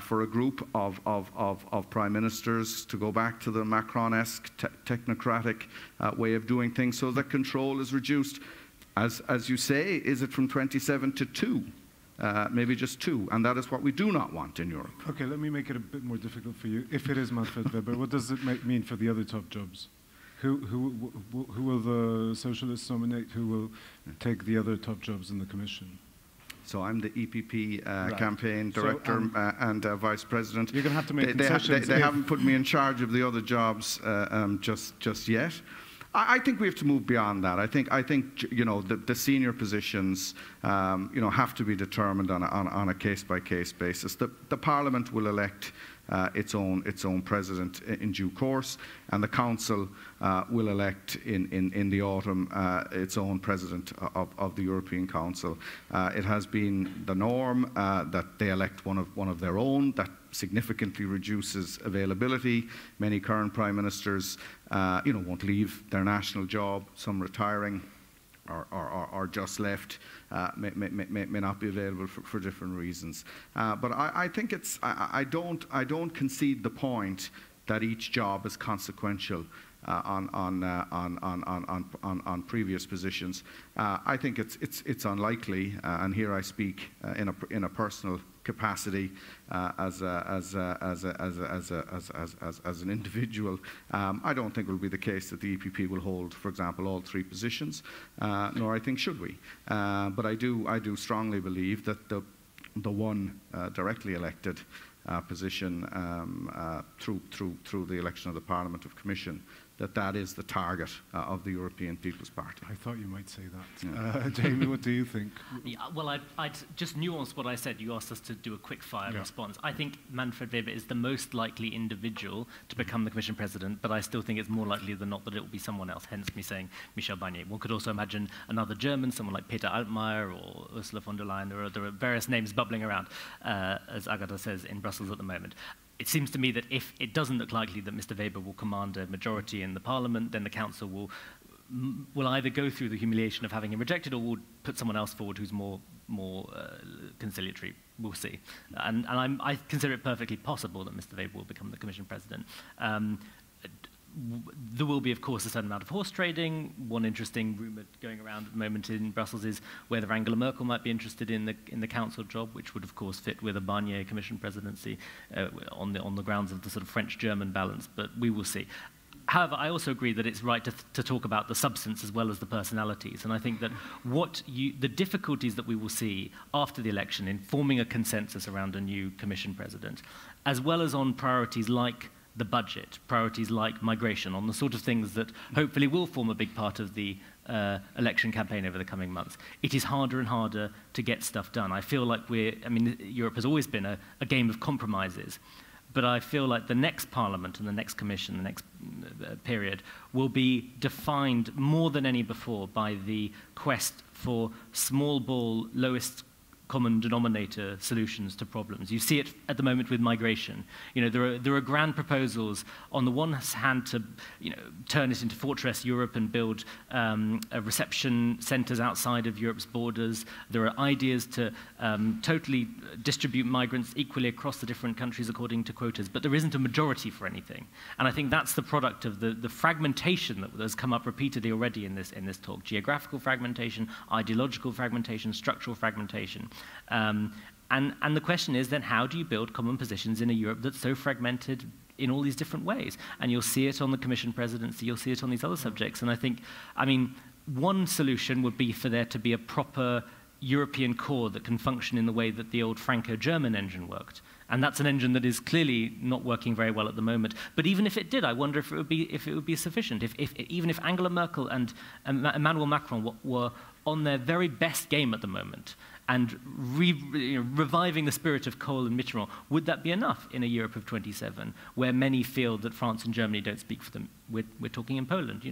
for a group of prime ministers to go back to the Macron-esque technocratic way of doing things, so that control is reduced. As you say, is it from 27 to 2? Maybe just 2, and that is what we do not want in Europe. Okay, let me make it a bit more difficult for you. If it is Manfred Weber, what does it mean for the other top jobs? Who will the Socialists nominate? Who will take the other top jobs in the Commission? So I'm the EPP campaign director and vice president. You're going to have to make concessions. They haven't put me in charge of the other jobs just yet. I think we have to move beyond that. I think the senior positions have to be determined on a case-by-case basis. The Parliament will elect its own president in due course, and the Council will elect in the autumn its own president of the European Council. It has been the norm that they elect one of their own. That significantly reduces availability. Many current prime ministers, won't leave their national job. Some retiring or just left may not be available for different reasons. But I think I don't concede the point that each job is consequential on previous positions. I think it's unlikely, and here I speak in a personal capacity as an individual. I don't think it will be the case that the EPP will hold, for example, all 3 positions, nor I think should we. But I do strongly believe that the one directly elected position through the election of the Parliament of Commission, that is the target of the European People's Party. I thought you might say that. Yeah. Jamie, what do you think? Yeah, well, I'd just nuance what I said. You asked us to do a quick-fire response. I think Manfred Weber is the most likely individual to become the Commission President, but I still think it's more likely than not that it will be someone else, hence me saying Michel Barnier. One could also imagine another German, someone like Peter Altmaier or Ursula von der Leyen, or there are various names bubbling around, as Agatha says, in Brussels at the moment. It seems to me that if it doesn't look likely that Mr. Weber will command a majority in the Parliament, then the Council will either go through the humiliation of having him rejected, or will put someone else forward who's more conciliatory. We'll see. And I consider it perfectly possible that Mr. Weber will become the Commission President. There will be, of course, a certain amount of horse trading. One interesting rumour going around at the moment in Brussels is whether Angela Merkel might be interested in the Council job, which would, of course, fit with a Barnier Commission presidency on the grounds of the sort of French-German balance. But we will see. However, I also agree that it's right to talk about the substance as well as the personalities. And I think that the difficulties that we will see after the election in forming a consensus around a new Commission president, as well as on priorities like the budget, priorities like migration, on the sort of things that hopefully will form a big part of the election campaign over the coming months. It is harder and harder to get stuff done. I feel like Europe has always been a game of compromises, but I feel like the next Parliament and the next Commission, the next period, will be defined more than any before by the quest for small ball, lowest common denominator solutions to problems. You see it at the moment with migration. There are grand proposals on the one hand to turn it into Fortress Europe and build reception centers outside of Europe's borders. There are ideas to totally distribute migrants equally across the different countries according to quotas, but there isn't a majority for anything. And I think that's the product of the fragmentation that has come up repeatedly already in this talk. Geographical fragmentation, ideological fragmentation, structural fragmentation. And the question is then, how do you build common positions in a Europe that's so fragmented in all these different ways? And you'll see it on the Commission presidency, you'll see it on these other subjects. And I think, one solution would be for there to be a proper European core that can function in the way that the old Franco-German engine worked. And that's an engine that is clearly not working very well at the moment. But even if it did, I wonder if it would be sufficient. Even if Angela Merkel and Emmanuel Macron were on their very best game at the moment, and reviving the spirit of Kohl and Mitterrand, would that be enough in a Europe of 27, where many feel that France and Germany don't speak for them? We're talking in Poland.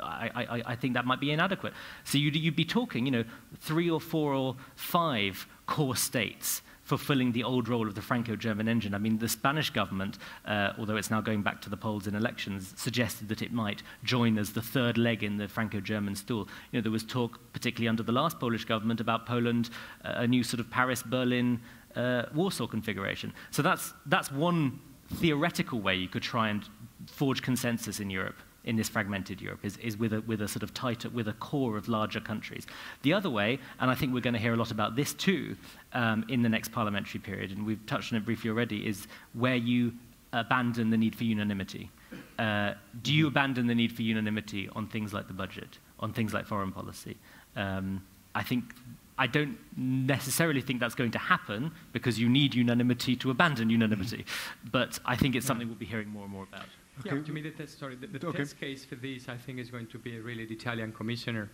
I think that might be inadequate. So you'd be talking, 3 or 4 or 5 core states fulfilling the old role of the Franco-German engine. The Spanish government, although it's now going back to the polls in elections, suggested that it might join as the third leg in the Franco-German stool. There was talk, particularly under the last Polish government, about Poland, a new sort of Paris-Berlin, Warsaw configuration. So that's one theoretical way you could try and forge consensus in Europe, in this fragmented Europe, is with a sort of tighter, with a core of larger countries. The other way, and I think we're going to hear a lot about this too in the next parliamentary period, and we've touched on it briefly already, is where you abandon the need for unanimity. Do you abandon the need for unanimity on things like the budget, on things like foreign policy? I don't necessarily think that's going to happen, because you need unanimity to abandon unanimity. But I think it's something we'll be hearing more and more about. Okay. Yeah, to me, the test case for this, I think, is going to be really the Italian commissioner,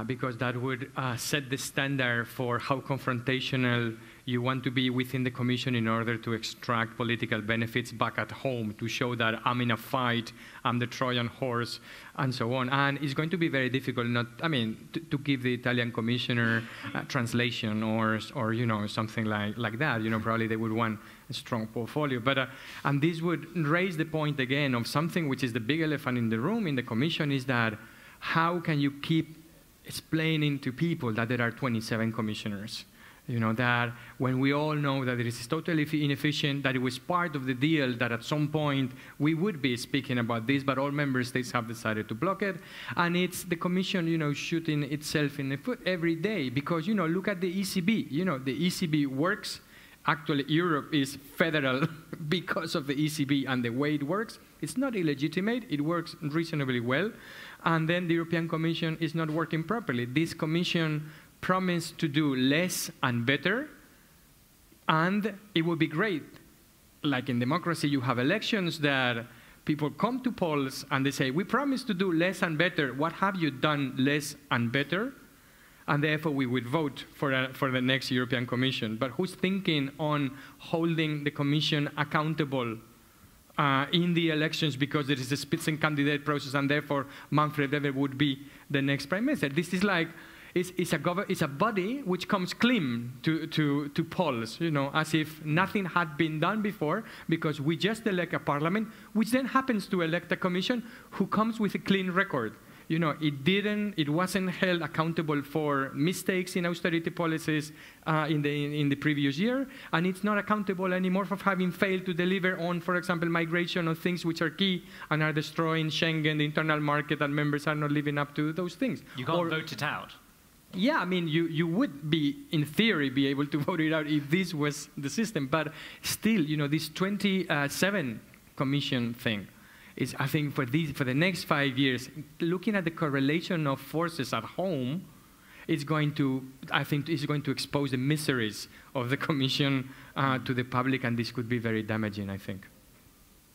because that would set the standard for how confrontational you want to be within the Commission in order to extract political benefits back at home, to show that I'm in a fight, I'm the Trojan horse, and so on. And it's going to be very difficult to give the Italian commissioner translation or something like that. Probably they would want a strong portfolio. But, and this would raise the point again of something which is the big elephant in the room in the Commission, is that how can you keep explaining to people that there are 27 commissioners? That when we all know that it is totally inefficient, that it was part of the deal, that at some point we would be speaking about this, but all member states have decided to block it. And it's the Commission, shooting itself in the foot every day, because, look at the ECB. The ECB works. Actually, Europe is federal because of the ECB and the way it works. It's not illegitimate. It works reasonably well. And then the European Commission is not working properly. This Commission promised to do less and better, and it would be great. Like in democracy, you have elections that people come to polls and they say, we promised to do less and better. What have you done less and better? And therefore, we would vote for the next European Commission. But who's thinking on holding the Commission accountable in the elections, because there is a Spitzenkandidat process, and therefore Manfred Weber would be the next Prime Minister? This is like, it's a body which comes clean to polls, as if nothing had been done before, because we just elect a parliament, which then happens to elect a commission who comes with a clean record. It wasn't held accountable for mistakes in austerity policies in the previous year, and it's not accountable anymore for having failed to deliver on, for example, migration, on things which are key and are destroying Schengen, the internal market, and members are not living up to those things. You can't vote it out. Yeah, you would be, in theory, be able to vote it out if this was the system. But still, this 27 Commission thing is, I think, for the next 5 years, looking at the correlation of forces at home, it's going to expose the miseries of the Commission to the public, and this could be very damaging, I think.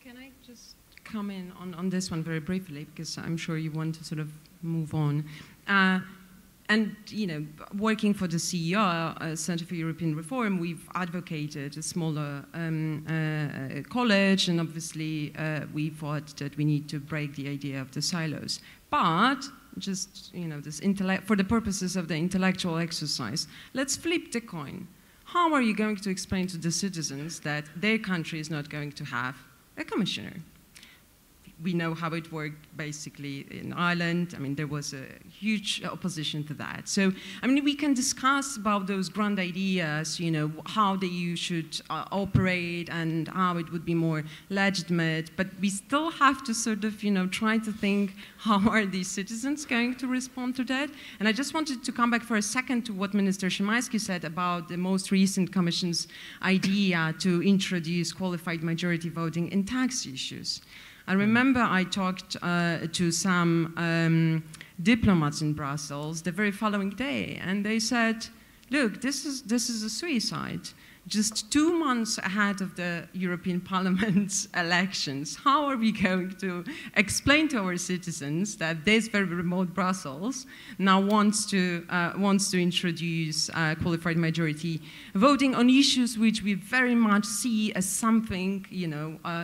Can I just come in on this one very briefly, because I'm sure you want to sort of move on. And, working for the CER, Center for European Reform, we've advocated a smaller college, and obviously we thought that we need to break the idea of the silos. But just, for the purposes of the intellectual exercise, let's flip the coin. How are you going to explain to the citizens that their country is not going to have a commissioner? We know how it worked basically in Ireland. There was a huge opposition to that. So, we can discuss about those grand ideas, how you should operate and how it would be more legitimate, but we still have to sort of, try to think, how are these citizens going to respond to that? And I just wanted to come back for a second to what Minister Szymański said about the most recent Commission's idea to introduce qualified majority voting in tax issues. I remember I talked to some diplomats in Brussels the very following day, and they said, look, this is a suicide. Just 2 months ahead of the European Parliament's elections, how are we going to explain to our citizens that this very remote Brussels now wants to introduce qualified majority voting on issues which we very much see as something,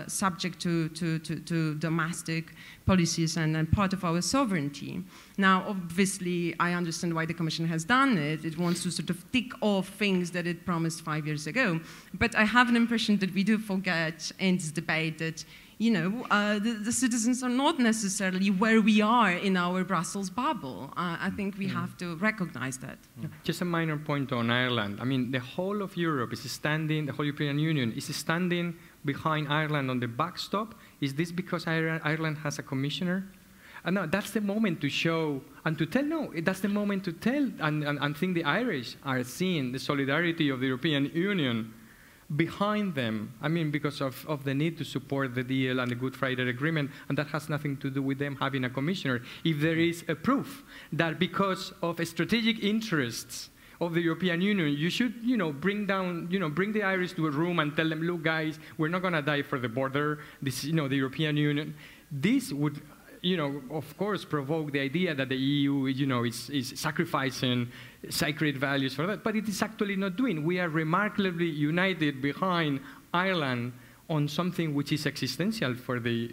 subject to domestic policies and part of our sovereignty. Now, obviously, I understand why the Commission has done it. It wants to sort of tick off things that it promised 5 years ago. But I have an impression that we do forget in this debate that, the citizens are not necessarily where we are in our Brussels bubble. I think we have to recognize that. Just a minor point on Ireland. The whole of Europe is standing, the whole European Union is standing behind Ireland on the backstop. Is this because Ireland has a commissioner? No, that's the moment to show and to tell, no, that's the moment to tell and think the Irish are seeing the solidarity of the European Union behind them. Because of the need to support the deal and the Good Friday Agreement, and that has nothing to do with them having a commissioner. If there is a proof that because of strategic interests of the European Union, you should, bring the Irish to a room and tell them, look, guys, we're not going to die for the border. This, the European Union. This would of course, provoke the idea that the EU, is sacrificing sacred values for that, but it is actually not doing. We are remarkably united behind Ireland on something which is existential for the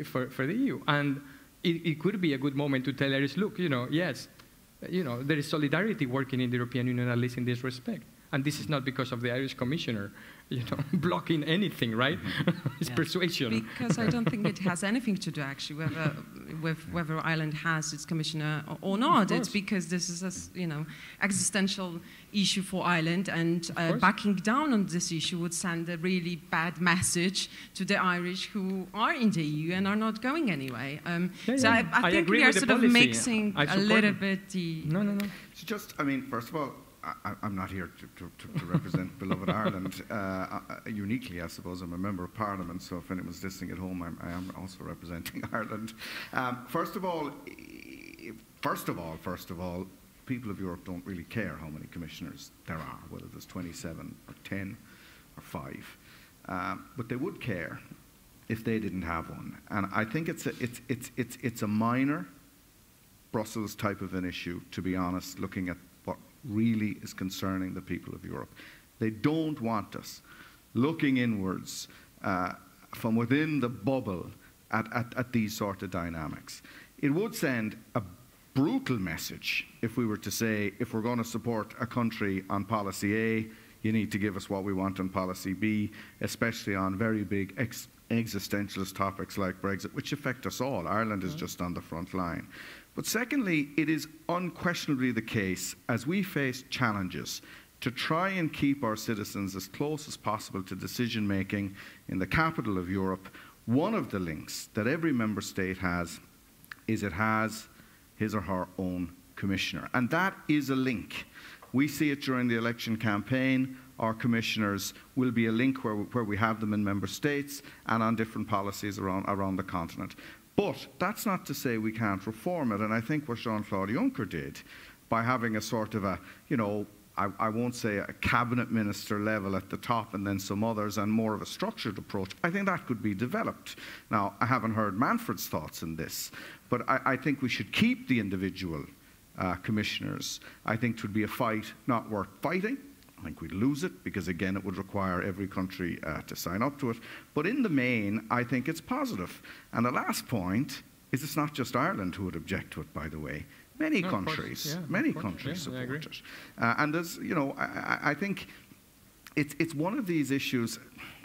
EU, and it could be a good moment to tell Irish, look, yes, there is solidarity working in the European Union, at least in this respect. And this is not because of the Irish Commissioner, blocking anything, right? It's persuasion. Because I don't think it has anything to do, actually, with whether Ireland has its commissioner or not. It's because this is a, existential issue for Ireland, and backing down on this issue would send a really bad message to the Irish who are in the EU and are not going anyway. So I think we are sort of mixing a little bit the... No. So just, first of all, I'm not here to represent beloved Ireland uniquely, I suppose. I'm a member of Parliament, so if anyone's listening at home, I am also representing Ireland. First of all, people of Europe don't really care how many commissioners there are, whether there's 27 or 10 or 5. But they would care if they didn't have one. And I think it's a minor Brussels type of an issue, to be honest, looking at what really is concerning the people of Europe. They don't want us looking inwards from within the bubble at these sort of dynamics. It would send a brutal message if we were to say, if we're going to support a country on policy A, you need to give us what we want on policy B, especially on very big existentialist topics like Brexit, which affect us all. Ireland is just on the front line. But secondly, it is unquestionably the case, as we face challenges to try and keep our citizens as close as possible to decision-making in the capital of Europe, one of the links that every member state has is it has his or her own commissioner. And that is a link. We see it during the election campaign. Our commissioners will be a link where we have them in member states and on different policies around the continent. But that's not to say we can't reform it, and I think what Jean-Claude Juncker did by having a sort of a, I won't say a cabinet minister level at the top and then some others and more of a structured approach, I think that could be developed. Now, I haven't heard Manfred's thoughts on this, but I think we should keep the individual commissioners. I think it would be a fight not worth fighting. I think we'd lose it because, again, it would require every country to sign up to it. But in the main, I think it's positive. And the last point is it's not just Ireland who would object to it, by the way. Many countries support it. And there's, I think it's one of these issues,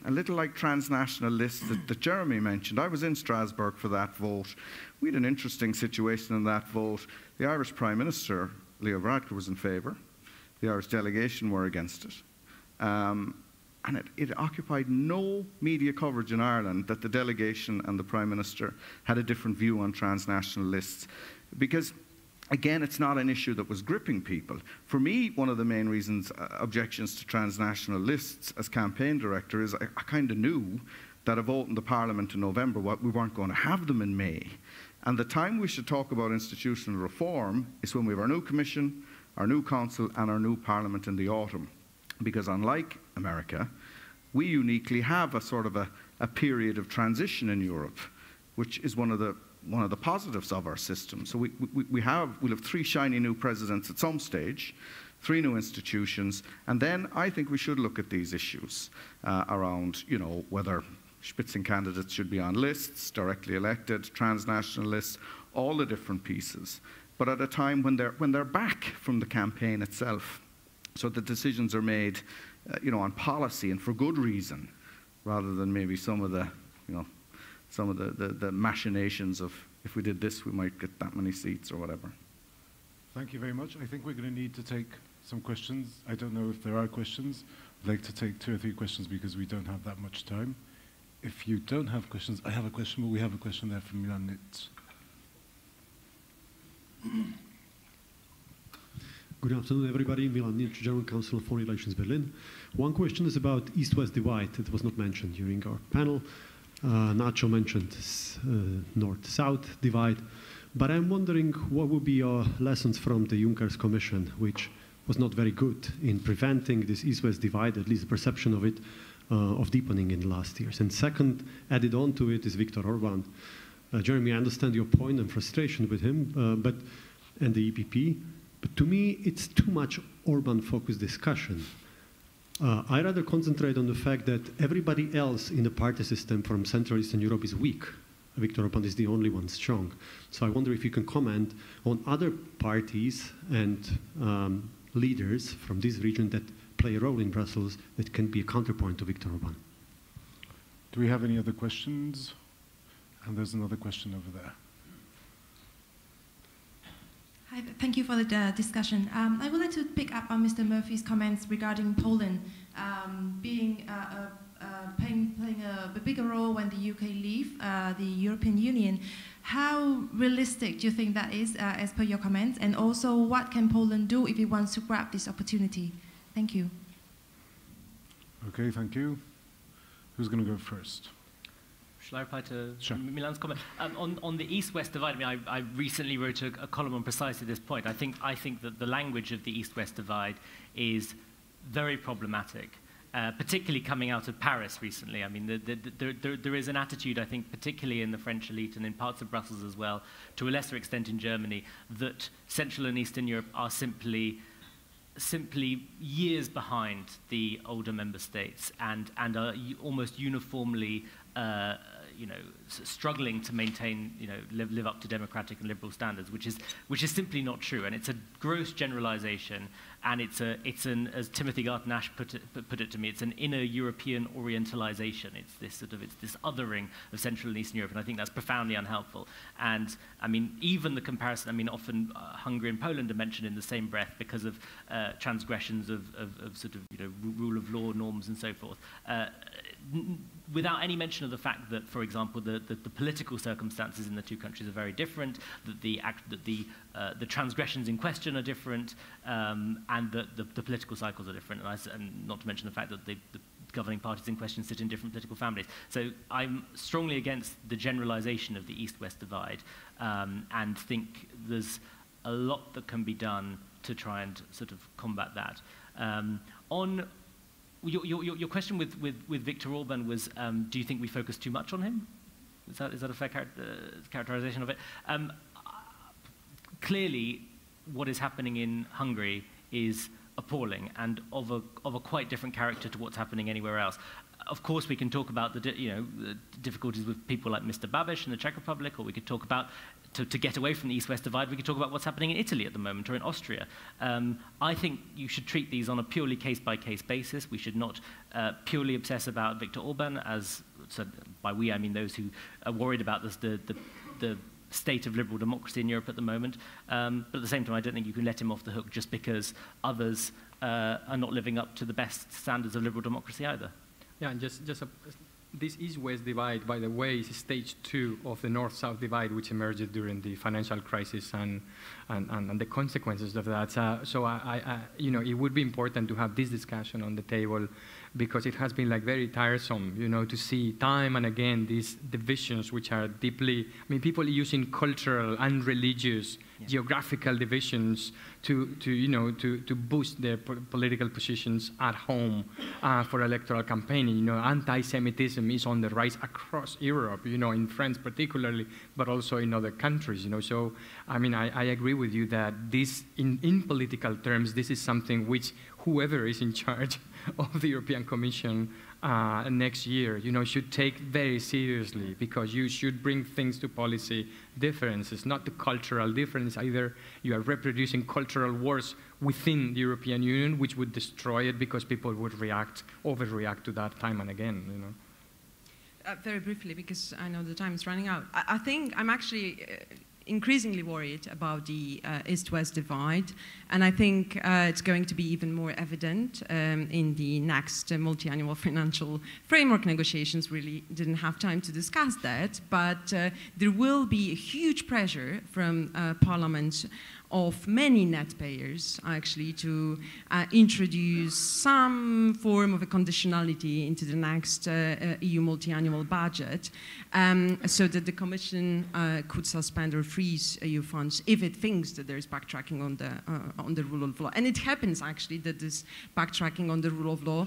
a little like transnational lists that Jeremy mentioned. I was in Strasbourg for that vote. We had an interesting situation in that vote. The Irish Prime Minister, Leo Varadkar, was in favour. The Irish delegation were against it. And it occupied no media coverage in Ireland that the delegation and the Prime Minister had a different view on transnational lists. Because, again, it's not an issue that was gripping people. For me, one of the main reasons, objections to transnational lists as campaign director is I kind of knew that a vote in the Parliament in November, we weren't going to have them in May. And the time we should talk about institutional reform is when we have our new Commission, our new Council and our new Parliament in the autumn. Because unlike America, we uniquely have a sort of a period of transition in Europe, which is one of the positives of our system. So we'll have 3 shiny new presidents at some stage, 3 new institutions, and then I think we should look at these issues around, whether Spitzen candidates should be on lists, directly elected, transnational lists, all the different pieces. But at a time when they're back from the campaign itself, so the decisions are made, on policy and for good reason, rather than maybe some of the machinations of if we did this, we might get that many seats or whatever. Thank you very much. I think we're going to need to take some questions. I don't know if there are questions. I'd like to take 2 or 3 questions because we don't have that much time. If you don't have questions, I have a question, but we have a question there from Milan Nitz. Good afternoon, everybody. Milan Nitz, German Council of Foreign Relations, Berlin. One question is about East-West divide. It was not mentioned during our panel. Nacho mentioned North-South divide. But I'm wondering what would be your lessons from the Juncker's Commission, which was not very good in preventing this East-West divide, at least the perception of it, of deepening in the last years. And second, added on to it is Viktor Orban, Jeremy, I understand your point and frustration with him, and the EPP, but to me, it's too much Orban-focused discussion. I rather concentrate on the fact that everybody else in the party system from Central Eastern Europe is weak. Viktor Orban is the only one strong. So I wonder if you can comment on other parties and leaders from this region that play a role in Brussels that can be a counterpoint to Viktor Orban. Do we have any other questions? And there's another question over there. Hi, thank you for the discussion. I would like to pick up on Mr. Murphy's comments regarding Poland playing a bigger role when the UK leave the European Union. How realistic do you think that is, as per your comments? And also, what can Poland do if it wants to grab this opportunity? Thank you. Okay, thank you. Who's going to go first? Shall I reply to Sure. Milan's comment? On the East-West divide, I mean, I recently wrote a column on precisely this point. I think that the language of the East-West divide is very problematic, particularly coming out of Paris recently. I mean, there is an attitude, I think, particularly in the French elite and in parts of Brussels as well, to a lesser extent in Germany, that Central and Eastern Europe are simply years behind the older member states and are almost uniformly struggling to maintain, live up to democratic and liberal standards, which is simply not true, and it's a gross generalization, and it's an, as Timothy Garton-Ash put it to me, it's an inner European orientalization. It's this othering of Central and Eastern Europe, and I think that's profoundly unhelpful. And I mean, even the comparison, I mean, often Hungary and Poland are mentioned in the same breath because of transgressions of rule of law norms and so forth. Without any mention of the fact that, for example, the political circumstances in the two countries are very different, that the transgressions in question are different, and that the political cycles are different, and not to mention the fact that the governing parties in question sit in different political families. So I'm strongly against the generalization of the East-West divide, and think there's a lot that can be done to try and sort of combat that. On your question with Viktor Orban was, do you think we focus too much on him? Is that a fair characterization of it? Clearly, what is happening in Hungary is appalling and of a quite different character to what's happening anywhere else. Of course, we can talk about the difficulties with people like Mr. Babiš in the Czech Republic, or we could talk about, to get away from the East-West divide, we could talk about what's happening in Italy at the moment or in Austria. I think you should treat these on a purely case-by-case basis. We should not purely obsess about Viktor Orban, as said by we, I mean those who are worried about the state of liberal democracy in Europe at the moment. But at the same time, I don't think you can let him off the hook just because others are not living up to the best standards of liberal democracy either. Yeah, and this East-West divide, by the way, is stage 2 of the North-South divide, which emerged during the financial crisis and the consequences of that. So it would be important to have this discussion on the table, because it has been like very tiresome, to see time and again these divisions, which are deeply, I mean, people using cultural and religious, geographical divisions to boost their political positions at home for electoral campaigning. Anti-Semitism is on the rise across Europe, in France particularly, but also in other countries, So, I mean, I agree with you that this, in political terms, this is something which whoever is in charge of the European Commission next year, should take very seriously, because you should bring things to policy differences, not to cultural difference. Either you are reproducing cultural wars within the European Union, which would destroy it because people would overreact to that time and again, Very briefly, because I know the time is running out. I think I'm actually increasingly worried about the East-West divide, and I think it's going to be even more evident in the next multi-annual financial framework negotiations. Really didn't have time to discuss that, but there will be a huge pressure from Parliament of many net payers, actually, to introduce some form of a conditionality into the next EU multi-annual budget, so that the Commission could suspend or freeze EU funds if it thinks that there is backtracking on the rule of law. And it happens, actually, that this backtracking on the rule of law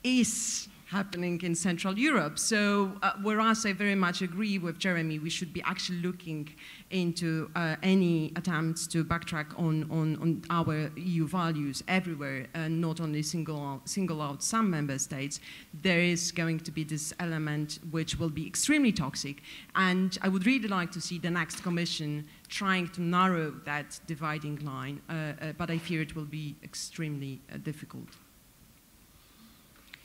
is happening in Central Europe. So whereas I very much agree with Jeremy, we should be actually looking into any attempts to backtrack on our EU values everywhere, and not only single out some member states. There is going to be this element which will be extremely toxic, and I would really like to see the next Commission trying to narrow that dividing line, but I fear it will be extremely difficult.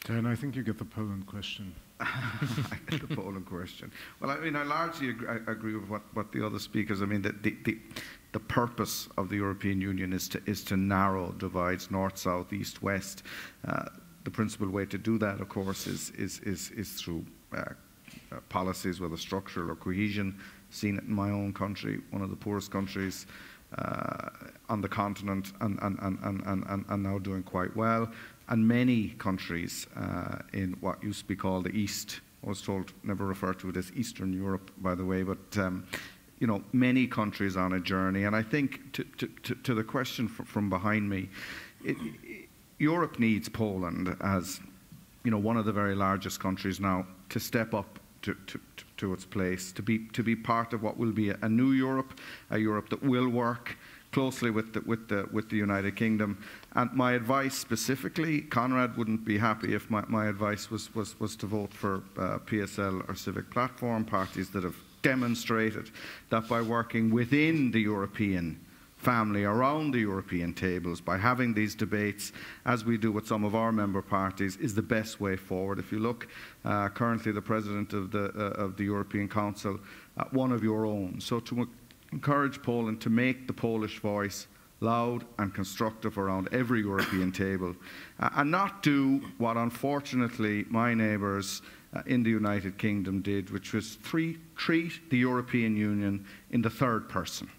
Dan, I think you get the Poland question. I get the Poland question. Well, I mean, I largely agree with what the other speakers. I mean, the purpose of the European Union is to narrow divides, north, south, east, west. The principal way to do that, of course, is through policies, whether structural or cohesion. Seen it in my own country, one of the poorest countries on the continent, and now doing quite well. And many countries in what used to be called the East, I was told never refer to it as Eastern Europe, by the way, but you know, many countries on a journey. And I think to the question from behind me, Europe needs Poland as, you know, one of the very largest countries now to step up to its place, to be part of what will be a new Europe, a Europe that will work closely with the United Kingdom. And my advice specifically, Conrad wouldn't be happy if my advice was to vote for PSL or Civic Platform, parties that have demonstrated that by working within the European family, around the European tables, by having these debates, as we do with some of our member parties, is the best way forward. If you look, currently the President of the European Council, one of your own. So to encourage Poland to make the Polish voice loud and constructive around every European table, and not do what unfortunately my neighbours in the United Kingdom did, which was treat the European Union in the third person.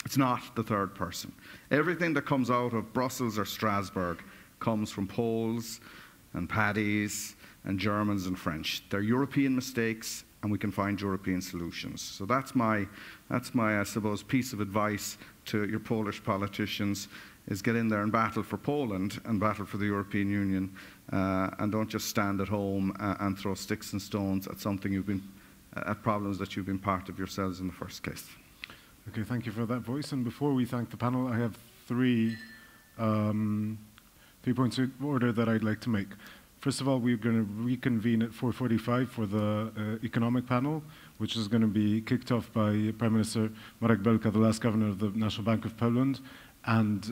It's not the third person. Everything that comes out of Brussels or Strasbourg comes from Poles and Paddies and Germans and French. They're European mistakes, and we can find European solutions. So that's my, I suppose, piece of advice to your Polish politicians, is get in there and battle for Poland and battle for the European Union, and don't just stand at home and throw sticks and stones at at problems that you've been part of yourselves in the first place. Okay, thank you for that voice. And before we thank the panel, I have three points of order that I'd like to make. First of all, we're going to reconvene at 4:45 for the economic panel, which is going to be kicked off by Prime Minister Marek Belka, the last governor of the National Bank of Poland. And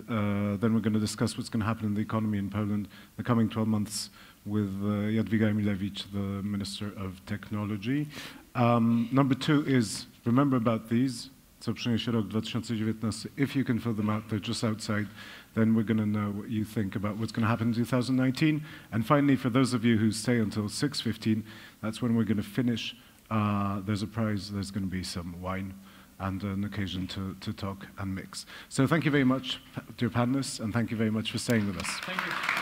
then we're going to discuss what's going to happen in the economy in Poland in the coming 12 months with Jadwiga Emilewicz, the Minister of Technology. Number two is, remember about these. Co przyniesie rok 2019. If you can fill them out, they're just outside. Then we're going to know what you think about what's going to happen in 2019. And finally, for those of you who stay until 6:15, that's when we're going to finish. There's a prize, there's going to be some wine and an occasion to talk and mix. So thank you very much, dear panelists, and thank you very much for staying with us. Thank you.